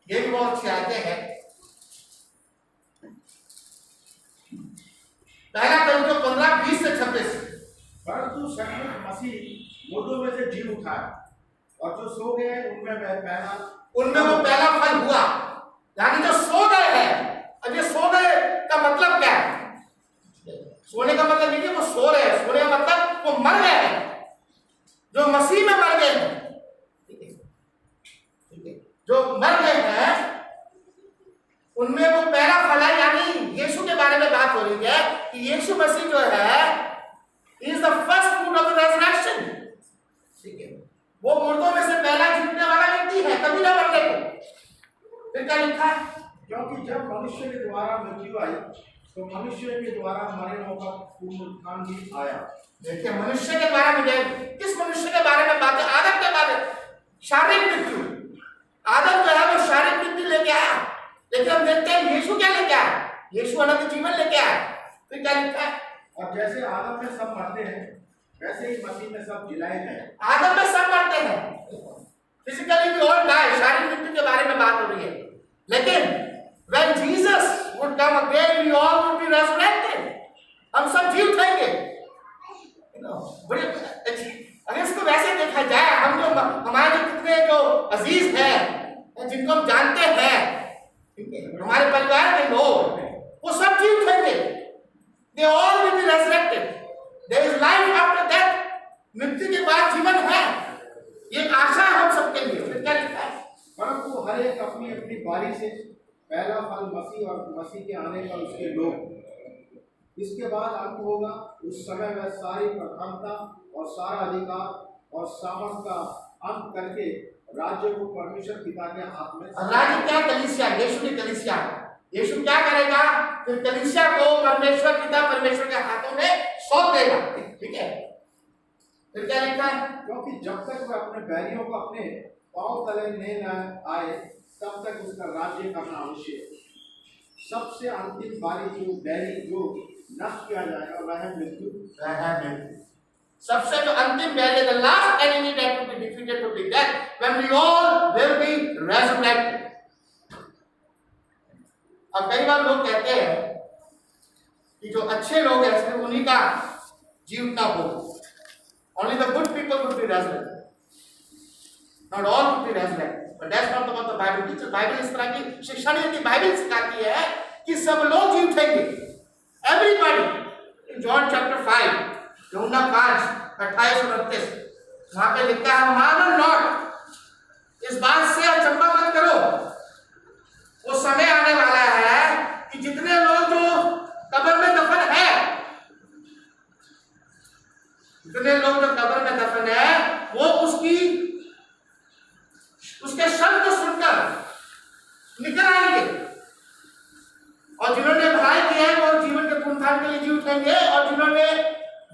ये भी बहुत अच्छी आयतें हैं। 1 कोरिन्थियों 15 20 से 26। परंतु सचमुच मसीह मुर्दों में से जी उठा और जो सो गए उनमें वो पहला फल हुआ। यानी जो सो गए हैं। अब ये सो गए का मतलब क्या है? सोने का मतलब नहीं कि वो सो रहे हैं, सोने का मतलब वो मर गए हैं, जो मसीह में मर गए हैं। ठीक है, जो मर गए हैं उनमें वो पहला फल है। यानी यीशु के बारे में बात हो रही है कि यीशु मसीह जो है is the first fruit of the resurrection. ठीक है, वो मुर्दों में से पहला जीतने वाला व्यक्ति है, कभी ना मरने को। फिर क्या लिखा है? क्योंकि जब मनुष्य के द्वारा मृत्यु आई तो मनुष्य के द्वारा मरे हुओं का पुनरुत्थान भी आया। देखिए, मनुष्य के द्वारा मुझे किस मनुष्य के बारे में बात है? आदम के बारे में। शारीरिक मृत्यु, आदम जो है वो शारीरिक मृत्यु लेके आया, लेकिन हम देखते हैं यीशु क्या लेके आया? यीशु अनंत जीवन लेके आया। फिर क्या लिखा है? और जैसे आदम में सब मरते हैं वैसे ही मसीह में सब जिलाए गए। आदम में सब मरते हैं, फिजिकली वी ऑल डाई, शारीरिक मृत्यु के बारे में बात हो रही है। लेकिन when Jesus would come again, we all would be resurrected. हम सब जी उठेंगे। बड़े अगर इसको वैसे देखा जाए, हम जो हमारे कितने जो अजीज हैं, जिनको हम जानते हैं, हमारे एक अपनी अपनी बारी से, पहला फल मसीह और मसीह के आने पर उसके लोग। इसके बाद अंत होगा, उस समय वह सारी प्रधानता और सारा अधिकार और सामर्थ का अंत करके राज्य को परमेश्वर पिता के हाथ में। राज्य क्या? कलीसिया, यीशु की कलीसिया। यीशु क्या करेगा? फिर कलीसिया को परमेश्वर पिता परमेश्वर के हाथों में सौंप देगा। ठीक है, फिर क्या लिखा है? क्योंकि जब तक वह अपने बैरियों को अपने पांव तले नहीं आए, तब तक उसका राज्य करना आवश्यक है। सबसे अंतिम बारी जो बैरी जो नष्ट किया जाएगा वह है मृत्यु। सबसे जो अंतिम बैरी, the last enemy that will be defeated will be death, when we all will be resurrected. अब कई बार लोग कहते हैं कि जो अच्छे लोग हैं सिर्फ उन्हीं का जीवना हो, only the good people will be resurrected, not all will be resurrected. But that's not what the Bible teaches. Bible इस तरह की शिक्षा नहीं देती। बाइबल सिखाती है कि सब लोग जी उठेंगे, everybody। जॉन चैप्टर 5, यूहन्ना 5:28-29, वहां पे लिखा है, मानो नॉट, इस बात से अचंभा मत करो, वो समय आने वाला है कि जितने लोग जो कब्र में दफन है, जितने लोग जो कब्र में दफन है, वो उसके शब्द सुनकर निकल आएंगे, और जिन्होंने भलाई की है वो जीवन के पुनरुत्थान के लिए जी उठेंगे, और जिन्होंने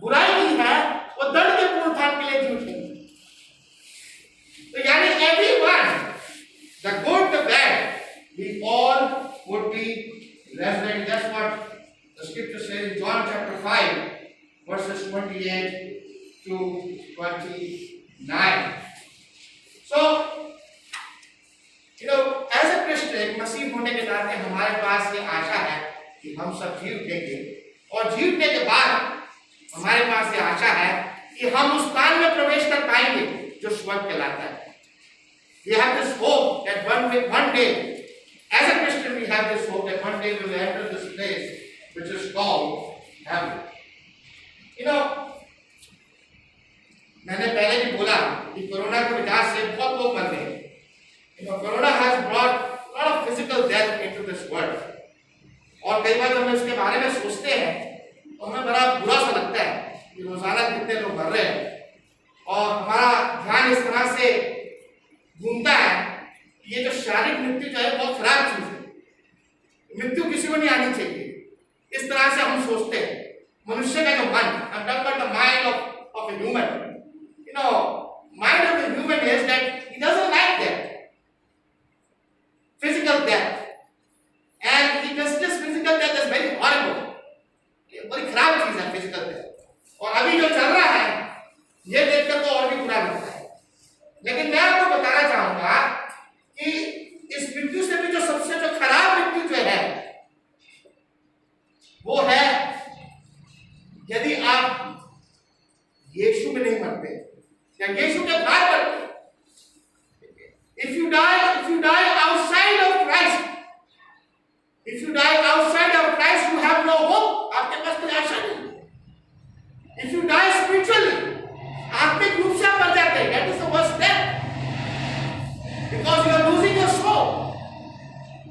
बुराई की है वो दंड के पुनरुत्थान के लिए जी उठेंगे। तो यानी everyone, the good, the bad, we all would be resurrected. That's what the scripture says in John chapter 5, verses 28-29. So, as a Christian, मसीह होने के नाते हमारे पास ये आशा है कि हम सब जी उठेंगे, और जीतने के बाद हमारे पास ये आशा है कि हम उस स्थान में प्रवेश कर पाएंगे जो स्वर्ग कहलाता है। We have this hope that one day, as a Christian, we have this hope that one day we will enter this place which is called heaven. मैंने पहले भी बोला कि कोरोना की वजह से बहुत लोग मर गए। Corona has brought a lot of physical death into this world. और कई बार जब हम इसके बारे में सोचते हैं तो हमें बड़ा बुरा सा लगता है कि रोजाना कितने लोग मर रहे हैं, और हमारा ध्यान इस तरह से घूमता है कि ये जो शारीरिक मृत्यु जो है बहुत खराब चीज है, मृत्यु किसी को नहीं आनी चाहिए, इस तरह से हम सोचते हैं। मनुष्य का जो मन, I'm talking about the mind of a human. Mind of a human is that he doesn't like death. Physical death, and he considers physical death as very horrible. ये बड़ी खराब चीज है physical death, और अभी जो चल रहा है ये देखकर तो और भी बुरा लगता है। लेकिन मैं आपको बताना चाहूंगा कि इस मृत्यु से भी जो सबसे जो खराब मृत्यु जो है वो है यदि आप यीशु में नहीं मरते या यीशु के बाहर मरते। If you die outside of Christ, if you die outside of Christ, you have no hope. आपके पास कोई आशा नहीं। If you die spiritually, आत्मिक रूप से आप मर जाते हैं। That is the worst death, because you are losing your soul.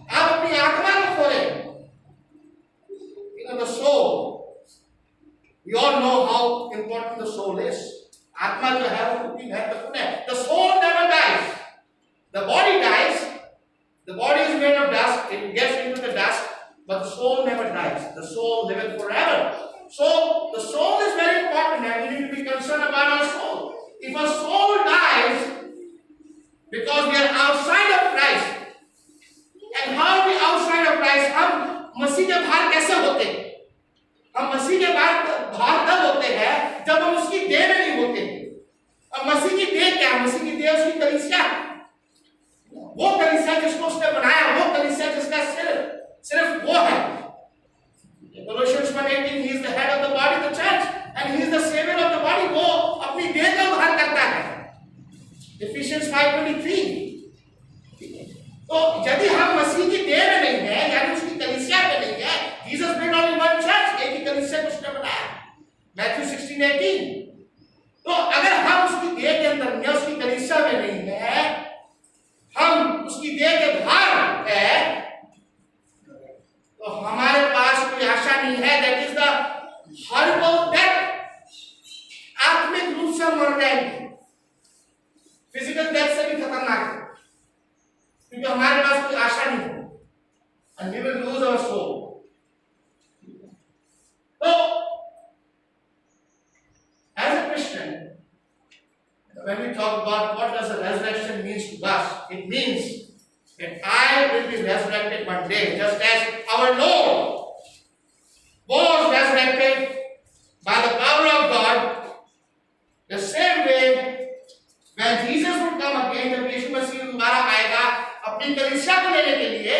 आप अपनी आत्मा को खो रहे हैं। The soul. We all know how important the soul is. आत्मा जो है वो कितनी महत्वपूर्ण है। The soul never dies. The body dies, the body is made of dust, it gets into the dust, but the soul never dies. The soul lives forever. So, the soul is very important, and we need to be concerned about our soul. If a soul dies because we are outside of Christ, and how are we outside of Christ? हम मसीह के बाहर कैसे होते हैं? हम मसीह के बाहर तब होते हैं जब हम उसकी देह में नहीं होते। अब मसीह की देह क्या है? मसीह की देह उसकी कलीसिया, वो कलीसिया जिसको उसने बनाया, वो कलीसिया जिसका सिर्फ वो है। Colossians 1:18, he is the head of the body, the church, and he is the savior of the body. वो अपनी देह का उद्धार करता है। Ephesians 5:23। तो यदि हम मसीह की देह में नहीं है, यानी उसकी कलीसिया में नहीं है, Jesus made only one church, एक ही कलीसिया को उसने बनाया। Matthew 16:18। तो अगर हम उसकी देह के अंदर या उसकी कलीसिया में नहीं है, हम उसकी देह के आशा नहीं होगी, and we will lose our soul. So, as a Christian, when we talk about what does the resurrection means to us, it means that I will be resurrected one day, just as our Lord was resurrected by the power of God. The same way, when Jesus would come again, जब यीशु मसीह दोबारा आएगा अपनी कलीसिया को लेने के लिए,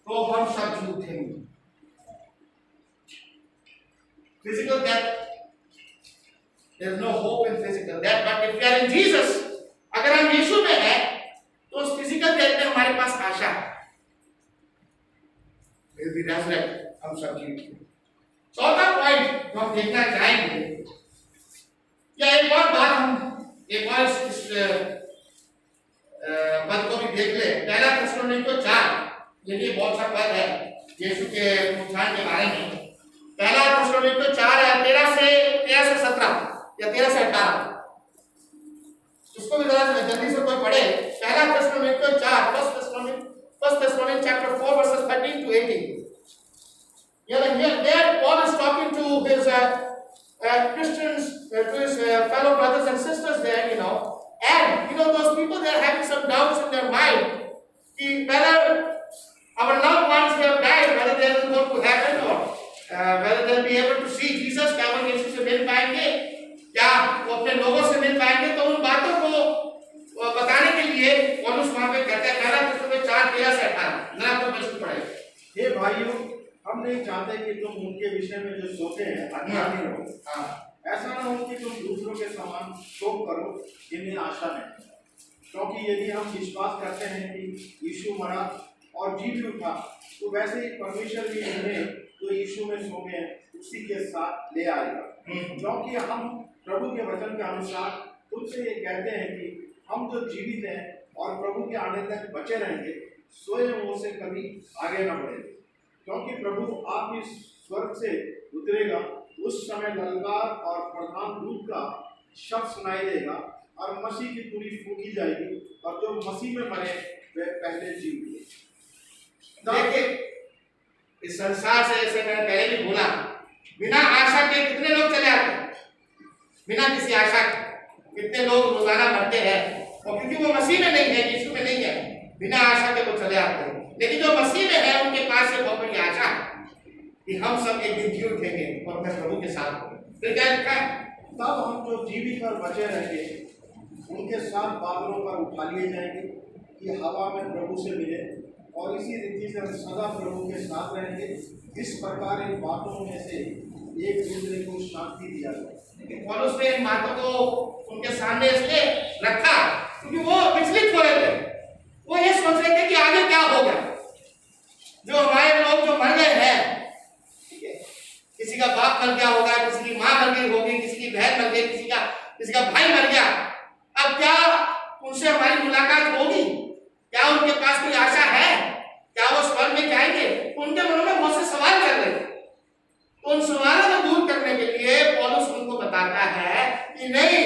तो हम सब जी उठेंगे. Physical death, there is no hope in physical death, but if we are in Jesus, अगर हम यीशु में हैं, तो उस फिजिकल डेथ में हमारे पास आशा है. We will be resurrected, हम सब जी उठेंगे. चौथा पॉइंट जो हम देखना चाहेंगे, या एक और बात हम एक और इस पद को भी देख ले. पहला थिस्सलुनीकियों 4, ये भी बहुत सा पद है यीशु के उत्थान के बारे में. पहला थिस्सलुनीकियों 4 13 से 17 या 13 से 18, इसको भी जरा जल्दी से कोई पढ़े. पहला थिस्सलुनीकियों 4, first थिस्सलुनीकियों chapter 4 verses 13 to 18. There Paul is talking to his Christians, to his fellow brothers and sisters there, and those people, they are having some doubts in their mind, whether our loved ones they have died, whether they will go to heaven or whether they will be able to see Jesus, क्या वो यीशु से मिल पाएंगे, क्या वो अपने लोगों से मिल पाएंगे. तो उन बातों को बताने के लिए पौलुस वहां पे कहता है, पहला थिस्सलुनीकियों 4 13 से 18. जरा आपको प्रश्न पढ़ेगा. हे भाइयों, हम नहीं चाहते कि तुम उनके विषय में जो सोते हैं अज्ञानी रहो. ऐसा न हो कि तुम दूसरों के समान शोक करो जिन्हें आशा नहीं. क्योंकि यदि हम विश्वास करते हैं कि यीशु मरा और जी भी उठा, तो वैसे ही परमेश्वर भी उन्हें तो यीशु में सो गए उसी के साथ ले आएगा. क्योंकि हम प्रभु के वचन के अनुसार खुद से ये कहते हैं कि हम जो जीवित हैं और प्रभु के आने तक बचे रहेंगे, स्वयं उनसे कभी आगे न बढ़ेंगे. क्योंकि प्रभु आप इस स्वर्ग से उतरेगा, उस समय ललकार और प्रधान दूत का शब्द सुनाई देगा और मसीह की तुरी फूकी जाएगी, और जो मसीह में मरे वे पहले जी उठे. देखिए, इस संसार से, जैसे मैंने पहले भी बोला, बिना आशा के कितने लोग चले आते हैं. बिना किसी आशा के कितने लोग रोजाना मरते हैं, और क्योंकि वो मसीह में नहीं है, यीशु में नहीं है, बिना आशा के वो चले आते हैं. लेकिन जो मसीह में है, उनके पास ये बहुत बड़ी आशा है कि हम सब एक दिन जी उठेंगे और अपने प्रभु के साथ होंगे. फिर क्या लिखा है? तब हम जो जीवित और बचे रहेंगे उनके साथ बादलों पर उठा लिए जाएंगे कि हवा में प्रभु से मिले, और इसी रीति से हम सदा प्रभु के साथ रहेंगे. इस प्रकार इन बातों में से एक दूसरे को शांति दिया जाए. लेकिन पौलुस ने इन बातों को उनके सामने इसलिए रखा क्योंकि वो विचलित हो रहे थे. वो ये सोच रहे थे कि आगे क्या होगा. जो हमारे लोग जो मर गए हैं, किसी का बाप मर गया होगा, किसी की माँ मर गई होगी, किसी की बहन मर गई, किसी का भाई मर गया. अब क्या उनसे हमारी मुलाकात होगी? क्या उनके पास कोई आशा है? क्या वो स्वर्ग में जाएंगे? उनके मनों में बहुत से सवाल चल रहे थे. उन सवालों को दूर करने के लिए पौलुस उनको बताता है कि नहीं,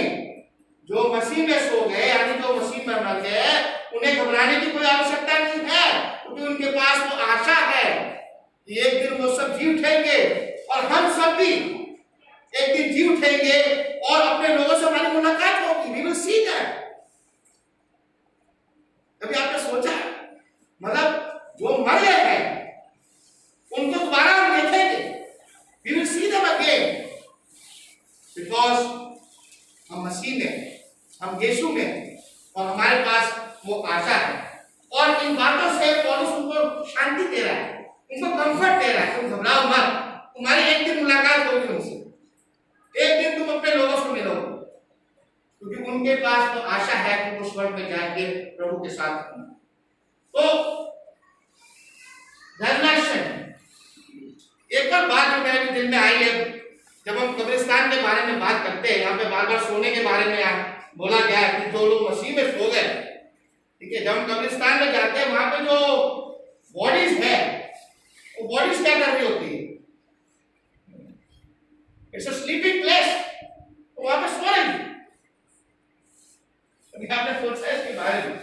जो मसीह में सो गए, यानी जो मसीह में मर गए, उन्हें घबराने की कोई आवश्यकता नहीं है, क्योंकि उनके पास वो आशा है कि एक दिन वो सब जी उठेंगे और हम सब भी एक दिन जी उठेंगे और अपने लोगों से हमारी मुलाकात होगी. We will see that. कभी आपने सोचा, मतलब जो मर गए हैं उनको दोबारा हम देखेंगे. We will see them again because हम मसीह में, हम यीशु में, और हमारे पास वो आशा है. और इन बातों से पौलुस उनको शांति दे रहा है, उनको कंफर्ट दे रहा है. तुम घबराओ मत, तुम्हारी एक दिन मुलाकात होगी उनसे, एक दिन तुम अपने लोगों से मिलोगे, क्योंकि उनके पास तो आशा है कि वो स्वर्ग में जाएंगे प्रभु के साथ. तो रेजरेक्शन, एक और बात जो मेरे दिल में आई है, जब हम कब्रिस्तान के बारे में बात करते हैं, यहाँ पे बार बार सोने के बारे में बोला गया है कि जो लोग मसीह में सो गए, ठीक है, जब हम कब्रिस्तान में जाते हैं, वहां पे जो बॉडीज है, वो बॉडीज क्या कर रही होती है? It's a sleeping place. तो वहां पे सो रही. अभी आपने सोचा है इसके बारे में?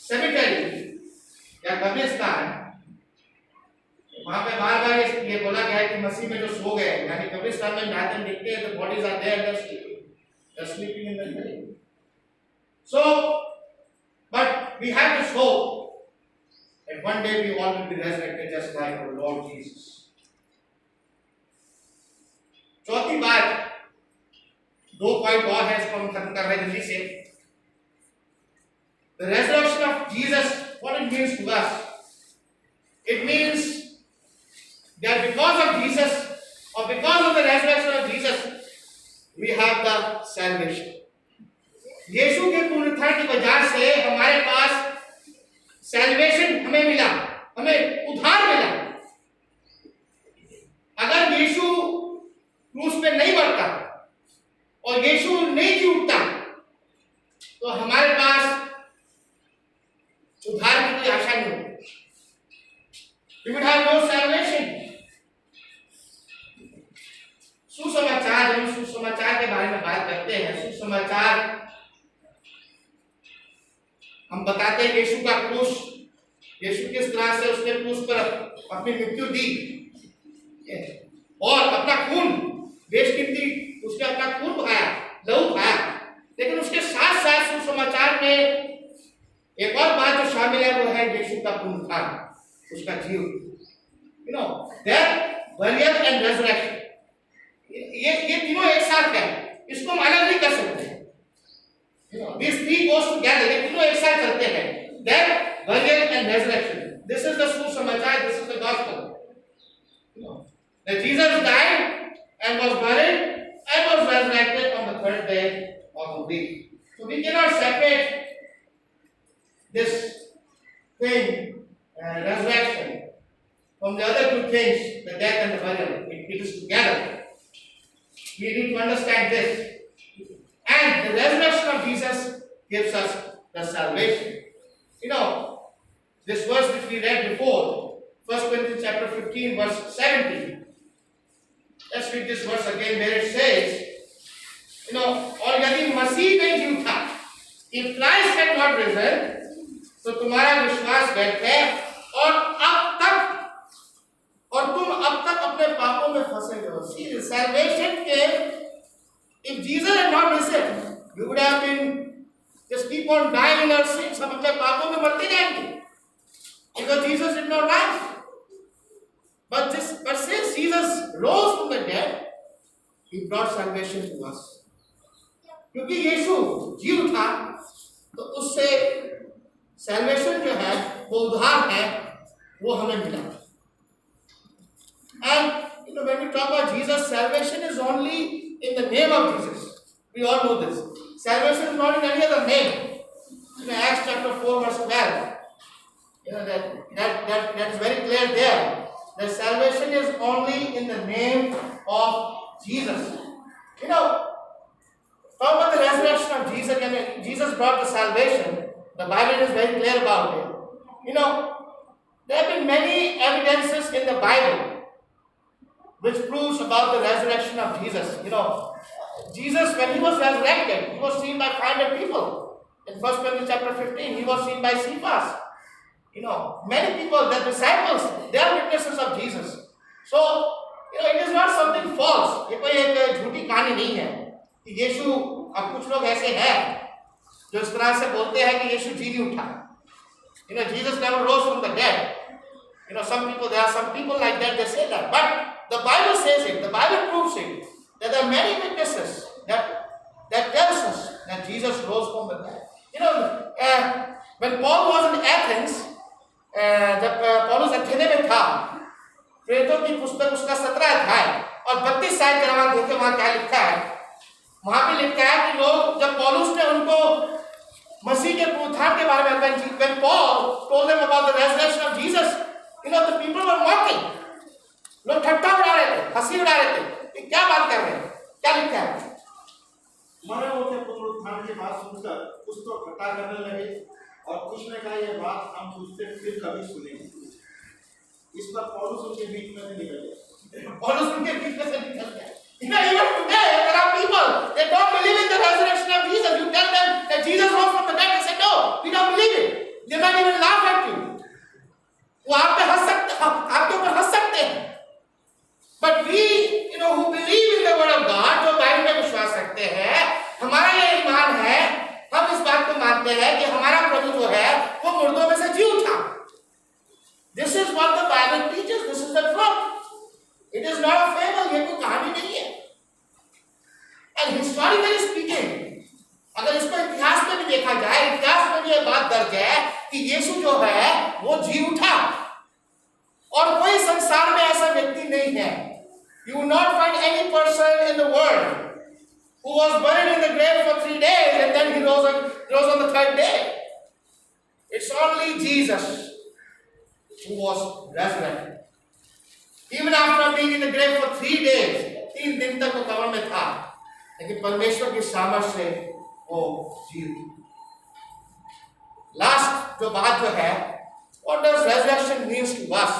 सेमेटरी या कब्रिस्तान, वहां पे बार बार ये बोला गया है कि मसीह में जो सो गए, यानी कब्रिस्तान में जाते देखते हैं तो bodies are there, they're sleeping in the grave. So, but we have this hope that one day we all will be resurrected just like our Lord Jesus. चौथी बात, 2 पॉइंट और है, इसको हम खत्म कर रहे हैं जल्दी से. The resurrection of Jesus, what it means to us? It means that because of Jesus, or because of the resurrection of Jesus, we have the salvation. यीशु के पुनरुत्थान की वजह से हमारे पास सैल्वेशन हमें मिला, हमें उद्धार मिला. अगर यीशु क्रूस पे नहीं मरता और यीशु नहीं जी उठता तो हमारे पास उद्धार की कोई आशा नहीं होती. We would have no salvation. सुसमाचार, हम सुसमाचार के बारे में बात करते हैं. सुसमाचार हम बताते हैं यीशु का क्रूस, यीशु किस तरह से उसने क्रूस पर अपनी मृत्यु दी और अपना खून, बेशकीमती उसने अपना खून बहाया, लहू बहाया. लेकिन उसके साथ साथ सुसमाचार में एक और बात जो शामिल है वो है यीशु का पुनरुत्थान, उसका जीवन. डेथ, बरियल एंड रेजरेक्शन, ये तीनों एक साथ है, इसको हम अलग नहीं कर सकते. These three goes together, ये तीनों एक साथ चलते हैं. Death, burial and resurrection. This is the सुसमाचार, this is the gospel. That Jesus died and was buried and was resurrected on the 3rd day of the week. So we cannot separate this thing, resurrection, from the other two things, the death and the burial. It is together. We need to understand this. And the resurrection of Jesus gives us the salvation. This verse which we read before, 1 Corinthians chapter 15, verse 17. Let's read this verse again where it says, और यदि मसीह में जी उठा, if Christ had not risen, तो तुम्हारा विश्वास व्यर्थ है और तुम अब तक अपने पापों में फंसे हो. See, the salvation came. If Jesus had not risen, we would have been just keep on dying in our sins. हम अपने पापों में मरते जाएंगे. Because Jesus did not rise. But since Jesus rose from the dead, He brought salvation to us. क्योंकि यीशु जी उठा, तो उससे salvation जो है, वो उद्धार है, वो हमें मिला. And when we talk about Jesus, salvation is only in the name of Jesus. We all know this. Salvation is not in any other name. In Acts chapter 4, verse 12, that is very clear there. The salvation is only in the name of Jesus. Talk about the resurrection of Jesus, and Jesus brought the salvation. The Bible is very clear about it. There have been many evidences in the Bible which proves about the resurrection of Jesus. Jesus, when He was resurrected, He was seen by 500 people. In 1 Corinthians chapter 15, He was seen by Cephas. Many people, the disciples, they are witnesses of Jesus. So, it is not something false. ये कोई एक झूठी कहानी नहीं है कि यीशु, अब कुछ लोग ऐसे हैं जो इस तरह से बोलते हैं कि यीशु जी नहीं उठा. Jesus never rose from the dead. There are some people like that, they say that. But the Bible says it, the Bible proves it, that there are many witnesses that tells us that Jesus rose from the dead. When Paul was in Athens, जब पौलुस अथेने में था, प्रेरितों की पुस्तक उसका 17 अध्याय और 32 आयत के रवान देखे, वहां क्या लिखा है? वहां पे लिखा है कि लोग, जब पौलुस ने उनको मसीह के पुनरुत्थान के बारे में, when Paul told them about the resurrection of Jesus, the people were mocking. लोग ठट्ठा उड़ा रहे थे, हंसी उड़ा रहे थे कि क्या बात कर रहे हैं, क्या लिखा है? मरे हुए के पुनरुत्थान की बात सुनकर कुछ तो ठट्ठा करने लगे और कुछ ने कहा ये बात हम तुझसे फिर कभी सुनेंगे. इस पर पौलुस उनके बीच में से निकल गया. पौलुस उनके बीच में से निकल गया. Even today there are people, they don't believe in the resurrection of Jesus. You tell them that Jesus rose from the dead, they say no, we don't believe it. They're कि यीशु जो है वो जी उठा, और कोई संसार में ऐसा व्यक्ति नहीं है. You will not find any person in the world who was buried in the grave for 3 days and then he rose on the third day. It's only Jesus who was resurrected. Even after being in the grave for 3 days, 3 दिन तक वो कब्र में था, लेकिन परमेश्वर की सामर्थ से वो जी उठा. लास्ट जो बात जो है, what does resurrection means to us?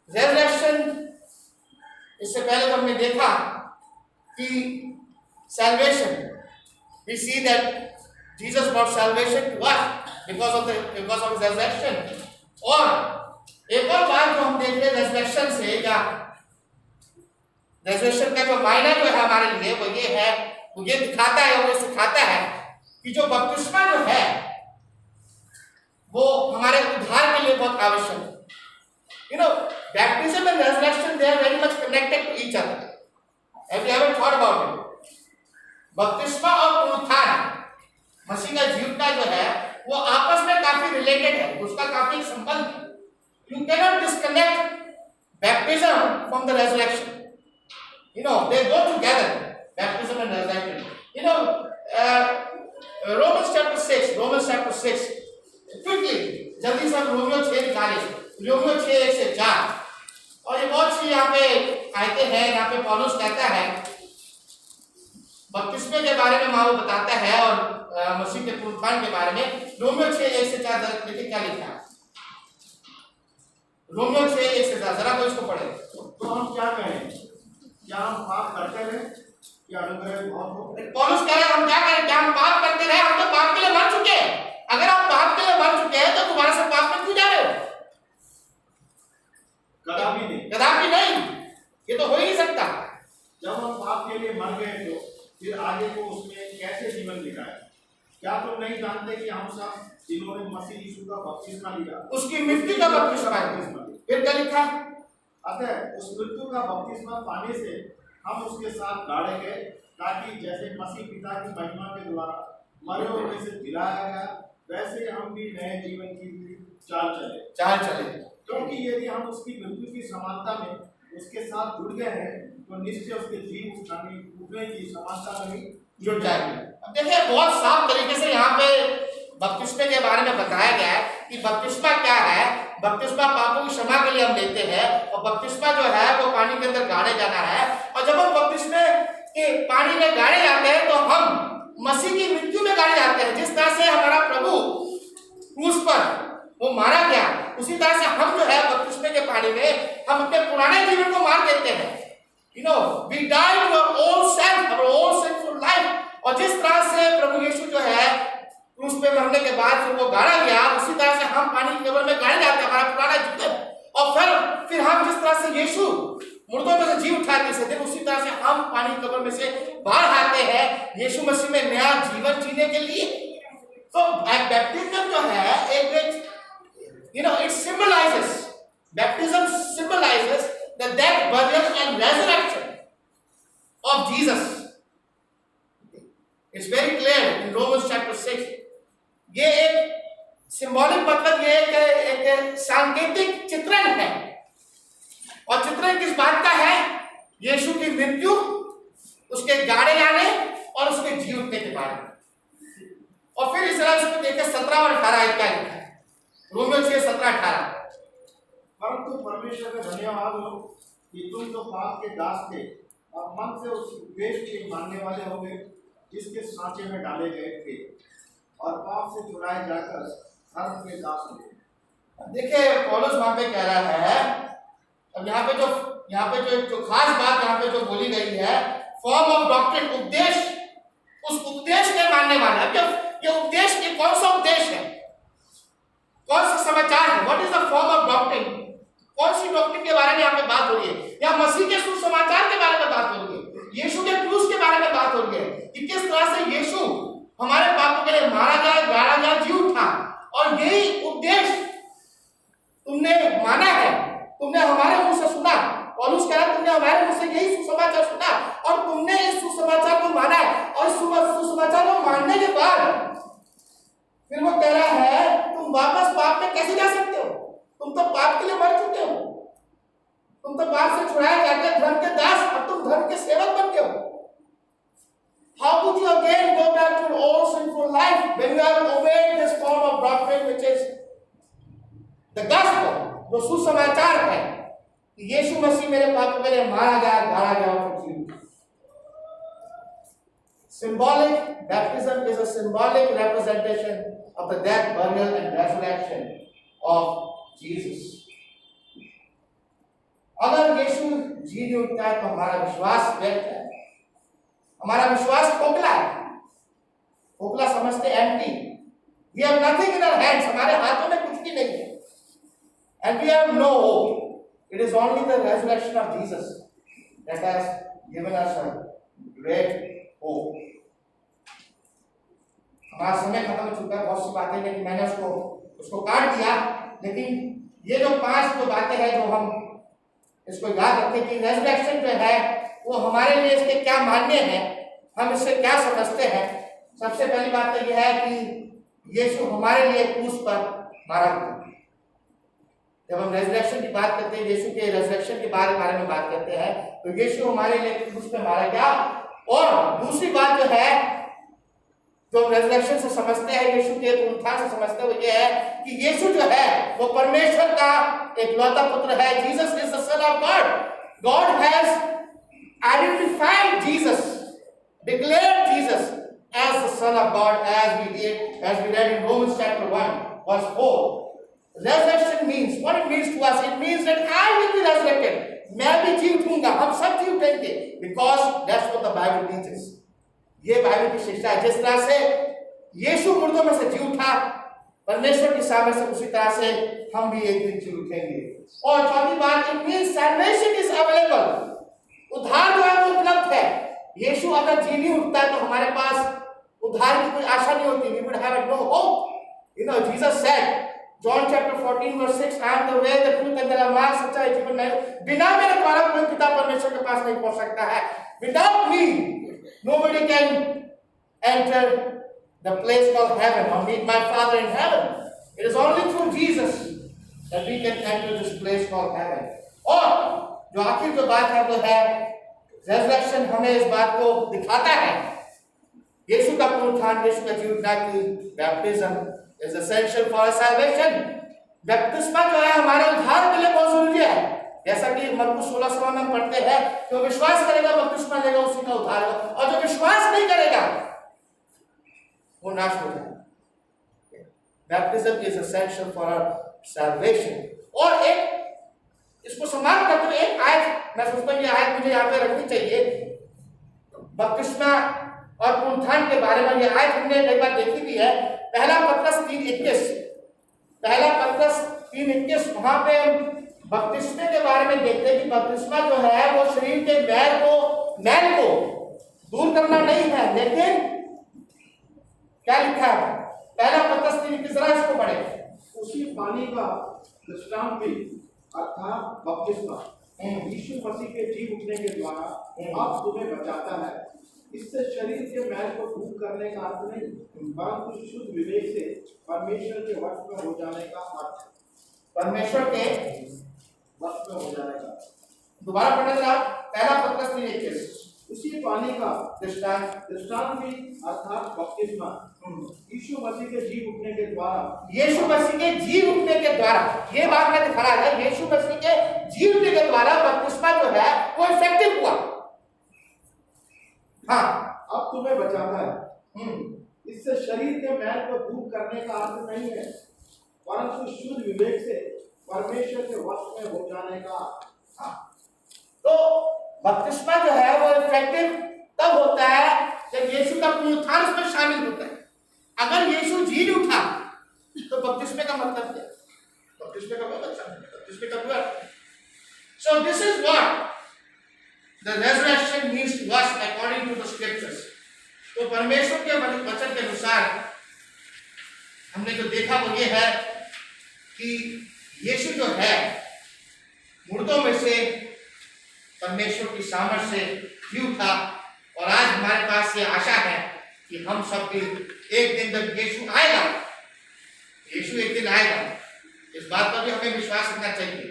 Resurrection, इससे पहले तो हमने देखा कि salvation, we see that Jesus brought salvation to us because of his resurrection. और एक और बात जो हम देख रहे हैं resurrection से, या resurrection का जो मायना जो है हमारे लिए वो ये है, वो ये दिखाता है, वो सिखाता है कि जो बपतिस्मा जो है वो हमारे उद्धार के लिए बहुत आवश्यक है. You know, baptism and resurrection, they are very much connected to each other. Have you ever thought about it? बपतिस्मा और पुनरुत्थान, मसीह का जीवता जो है वो आपस में काफी रिलेटेड है, उसका काफी संबंध है. You cannot disconnect baptism from the resurrection. You know, they go together, baptism and resurrection. You know, Romans chapter 6, quickly, जल्दी से हम रोमियो 6 निकालें, रोमियो 6 1 से 4. और ये बहुत सी यहाँ पे आयते हैं, यहाँ पे पौलुस कहता है बपतिस्मे के बारे में, माँ वो बताता है, और मसीह के पुनरुत्थान के बारे में. रोमियो 6 1 से 4 देखिए क्या लिखा है. रोमियो 6 1 से 4, जरा कोई इसको पढ़े. तो हम क्या कहें? क्या हम पाप करते रहे या अनुग्रह बहुत हो? पौलुस कह रहे हैं हम क्या करें? क्या हम पाप करते रहे? हम तो पाप के लिए मर चुके हैं. अगर आप पाप के लिए मर चुके हैं तो दोबारा से पाप में क्यों जा रहे हो? कदापि नहीं. ये तो हो ही नहीं सकता. जब हम पाप के लिए मर गए तो फिर आगे को उसमें कैसे जीवन दिखाया? क्या तुम नहीं जानते कि हम सब जिन्होंने मसीह यीशु का बपतिस्मा लिया उसकी मृत्यु का बपतिस्मा लिया? फिर क्या लिखा? अतः उस मृत्यु का बपतिस्मा पाने से हम उसके साथ गाड़े गए, ताकि जैसे मसीह पिता की महिमा के द्वारा मरे हुए में से जिलाया गया, वैसे हम भी नए जीवन की चाल चले. क्योंकि यदि हम उसकी मृत्यु की समानता में उसके साथ जुड़ गए हैं तो निश्चय उसके जीव उठने की समानता में भी जुड़ जाएंगे. अब देखिए बहुत साफ तरीके से यहाँ पे बपतिस्मे के बारे में बताया गया है कि बपतिस्मा क्या है. बपतिस्मा पापों की क्षमा के लिए हम लेते हैं, और बपतिस्मा जो है वो पानी के अंदर गाड़े जाना है. और जब हम बपतिस्मे के पानी में गाड़े जाते हैं तो हम मसीह की मृत्यु में गाड़े जाते हैं. जिस तरह से हमारा प्रभु क्रूस पर वो मारा गया, उसी तरह से हम जो है बपतिस्मे के पानी में हम अपने पुराने जीवन को मार देते हैं. You know, we die to our old self, our old sinful life. और जिस तरह से प्रभु यीशु जो है क्रूस पे मरने के बाद फिर वो गाड़ा गया, उसी तरह से हम पानी की कब्र में गाड़े जाते हैं, हमारा पुराना जीवन. और फिर हम जिस तरह से यीशु मुर्दों में से जी उठा तीसरे दिन, उसी तरह से हम पानी की कब्र में से बाहर आते हैं यीशु मसीह में नया जीवन जीने के लिए. तो बैप्टिज्म जो है एक it symbolizes, baptism symbolizes the death, burial and resurrection of Jesus. It's very clear in Romans chapter 6. ये एक सिंबॉलिक मतलब ये एक सांकेतिक चित्रण है. और चित्रण किस बात का है? यीशु की मृत्यु, उसके गाड़े जाने और उसके जी उठने के बारे में. और फिर इस तरह से देखिए 17 और 18 क्या लिखा है. रोमियो 6 17 18. परंतु परमेश्वर का धन्यवाद हो कि तुम तो पाप के दास थे और मन से उस उपदेश के मानने वाले हो गए जिसके सांचे में डाले गए थे, और पाप से छुड़ाए जाकर धर्म के दास हो गए. देखिए पौलुस वहां पे कह रहा है, अब यहाँ पे जो खास बात यहाँ पे जो बोली गई है, फॉर्म ऑफ डॉक्ट्रिन, उपदेश, उस उपदेश के मानने वाला. अब ये उपदेश ये कौन सा उपदेश है, कौन सा समाचार है? What is the form of doctrine? कौन सी डॉक्ट्रिन के बारे में यहाँ पे बात हो रही है? या मसीह के सुसमाचार के बारे में बात हो रही है, यीशु के क्रूस के बारे में बात हो रही है कि किस तरह से यीशु हमारे पापों के लिए मारा गया, गाड़ा गया, जी उठा. और यही उपदेश तुमने माना है, तुमने हमारे मुंह से सुना. पौलुस कह रहा है तुमने हमारे मुंह से यही सुसमाचार सुना और तुमने इस सुसमाचार को माना है. और सुसमाचार को मानने के बाद फिर वो कह रहा है तुम वापस पाप में कैसे जा सकते हो? तुम तो पाप के लिए मर चुके हो, तुम तो पाप से छुड़ाए जाके धर्म के दास, अब तुम धर्म के सेवक बन गए हो। How could you again go back to your old sinful life when you have obeyed this form of doctrine which is the gospel, जो सुसमाचार है कि यीशु मसीह मेरे पापों के लिए मारा गया, गाड़ा गया और जी उठा। Symbolic baptism is a symbolic representation of the death, burial and resurrection of Jesus. अगर यीशु जी नहीं उठता है तो हमारा विश्वास व्यर्थ है, हमारा विश्वास खोखला है। खोखला समझते empty. We have nothing in our hands, हमारे हाथों में कुछ भी नहीं है। And we have no hope. It is only the resurrection of Jesus that has given us a great hope. हमारा समय खत्म हो चुका है, बहुत सी बातें, लेकिन मैंने उसको काट दिया। लेकिन ये जो 5 जो बातें हैं जो हम इसको याद रखें कि रेजरेक्शन जो है वो हमारे लिए इसके क्या मान्य है, हम इससे क्या समझते हैं। सबसे पहली बात तो यह है कि यीशु हमारे लिए क्रूस पर मारा गया। जब हम रेजरेक्शन की बात करते हैं, यीशु के रेजरेक्शन के बारे में बात करते हैं, तो यीशु हमारे लिए क्रूस पर मारा गया। और दूसरी बात जो है जो हम रेजरेक्शन से समझते हैं, यीशु के पुनरुत्थान से समझते हैं, वो ये है कि यीशु जो है वो परमेश्वर का एकलौता पुत्र है। Jesus is the son of God. God has identified Jesus, declared Jesus as the Son of God, as we read in Romans chapter 1 verse 4. Resurrection means what it means to us. It means that I will be resurrected. मैं भी जी उठूंगा, हम सब जी उठेंगे, because that's what the Bible teaches. ये बाइबल की शिक्षा है। जिस तरह से यीशु मुर्दों में से जी उठा परमेश्वर की सामने से, उसी तरह से हम भी एक दिन जी उठेंगे। और चौथी बात, it means salvation is available. उद्धार जो है वो उपलब्ध है। यीशु अगर जी नहीं उठता है तो हमारे पास उद्धार की कोई आशा नहीं होती। We would have no hope. You know, Jesus said, John chapter 14 verse 6, I am the way, the truth and the life, सच्चाई जीवन नहीं, बिना मेरे द्वारा कोई पिता परमेश्वर के पास नहीं पहुंच सकता है। Without me, nobody can enter the place called heaven or meet my Father in heaven. It is only through Jesus that we can enter this place called heaven. और जो आखिर जो बात है वो है रेजरेक्शन हमें इस बात को दिखाता है, यीशु का पुनरुत्थान, यीशु का जी उठना की baptism is essential for salvation. बपतिस्मा जो है हमारे उद्धार के लिए बहुत जरूरी है। जैसा कि मरकुस 16 में हम पढ़ते हैं, जो विश्वास करेगा बपतिस्मा लेगा उसी का उद्धार होगा, और जो विश्वास नहीं करेगा वो नाश हो जाएगा। Baptism is essential for our salvation. और एक इसको समाप्त करते हुए एक आयत मैं सोचता हूँ ये आयत मुझे यहाँ पे रखनी चाहिए। बपतिस्मा और पुनरुत्थान के बारे में ये आयत हमने कई बार देखी भी है। पहला पत्रस 3:21 वहां पे बपतिस्मे के बारे में देखते हैं कि बपतिस्मा जो है वो शरीर के मैल को दूर करना नहीं है, लेकिन क्या लिखा है पहला पत्रस 3:21, जरा इसको पढ़े। उसी पानी का दृष्टांत भी अर्थात बपतिस्मा यीशु मसीह के जी उठने के द्वारा अब तुम्हें बचाता है। इससे शरीर के मैल को दूर करने का अर्थ नहीं, परंतु शुद्ध विवेक से परमेश्वर के वश में हो जाने का अर्थ। परमेश्वर के वश में हो जाने का। दोबारा पढ़ने जरा, पहला पत्रस 3:21, उसी पानी का दृष्टांत भी अर्थात बपतिस्मा यीशु मसीह के जी उठने के द्वारा, यीशु मसीह के जी उठने के द्वारा, ये बात मैं दिखा रहा है, यीशु मसीह के जी उठने के द्वारा बपतिस्मा जो है वो इफेक्टिव हुआ। हाँ, अब तुम्हें बचाता है। इससे शरीर के मैल को दूर करने का अर्थ नहीं है, परंतु शुद्ध विवेक से परमेश्वर के वश में हो जाने का। हाँ, तो बपतिस्मा जो है वो इफेक्टिव तब होता है जब यीशु का पुनरुत्थान उसमें शामिल होता है। अगर यीशु जी उठा तो बपतिस्मे का मतलब क्या? बपतिस्मे का मतलब बपतिस्मे का मतलब। So this is what the resurrection means to us according to the scriptures. तो परमेश्वर के वचन के अनुसार हमने जो देखा वो ये है कि यीशु जो है मुर्दों में से परमेश्वर की सामर्थ से जी उठा, और आज हमारे पास ये आशा है कि हम सब भी एक दिन जब यीशु आएगा यीशु एक दिन आएगा, इस बात पर भी हमें विश्वास रखना चाहिए।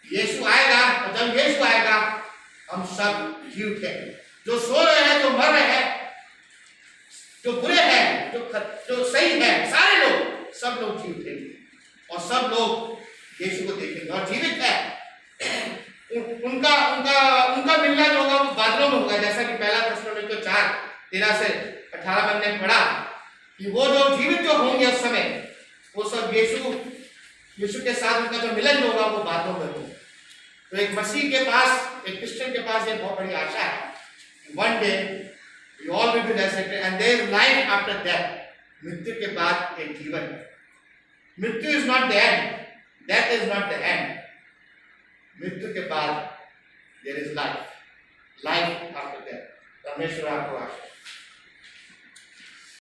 यीशु आएगा, और जब यीशु आएगा हम सब जी उठेंगे। जो सो रहे हैं, जो मर रहे हैं, जो बुरे हैं, जो सही है, सारे लोग, सब लोग जी उठेंगे और सब लोग यीशु को देखेंगे और जीवित है। उनका उनका उनका मिलना जो होगा वो बादलों में होगा, जैसा कि पहला थिस्सलुनीकियों 4:13 से 18 में हमने पढ़ा कि वो जो जीवित जो होंगे उस समय, वो सब यीशु के साथ उनका जो मिलन होगा वो बादलों में होगा। तो एक मसीह के पास, एक क्रिश्चियन के पास एक बहुत बड़ी आशा है, one day we all will be resurrected and there is life after death. मृत्यु के बाद एक जीवन है। मृत्यु is not the end, death is not the end. मृत्यु के बाद there is life, life after death. परमेश्वर आपको आशीष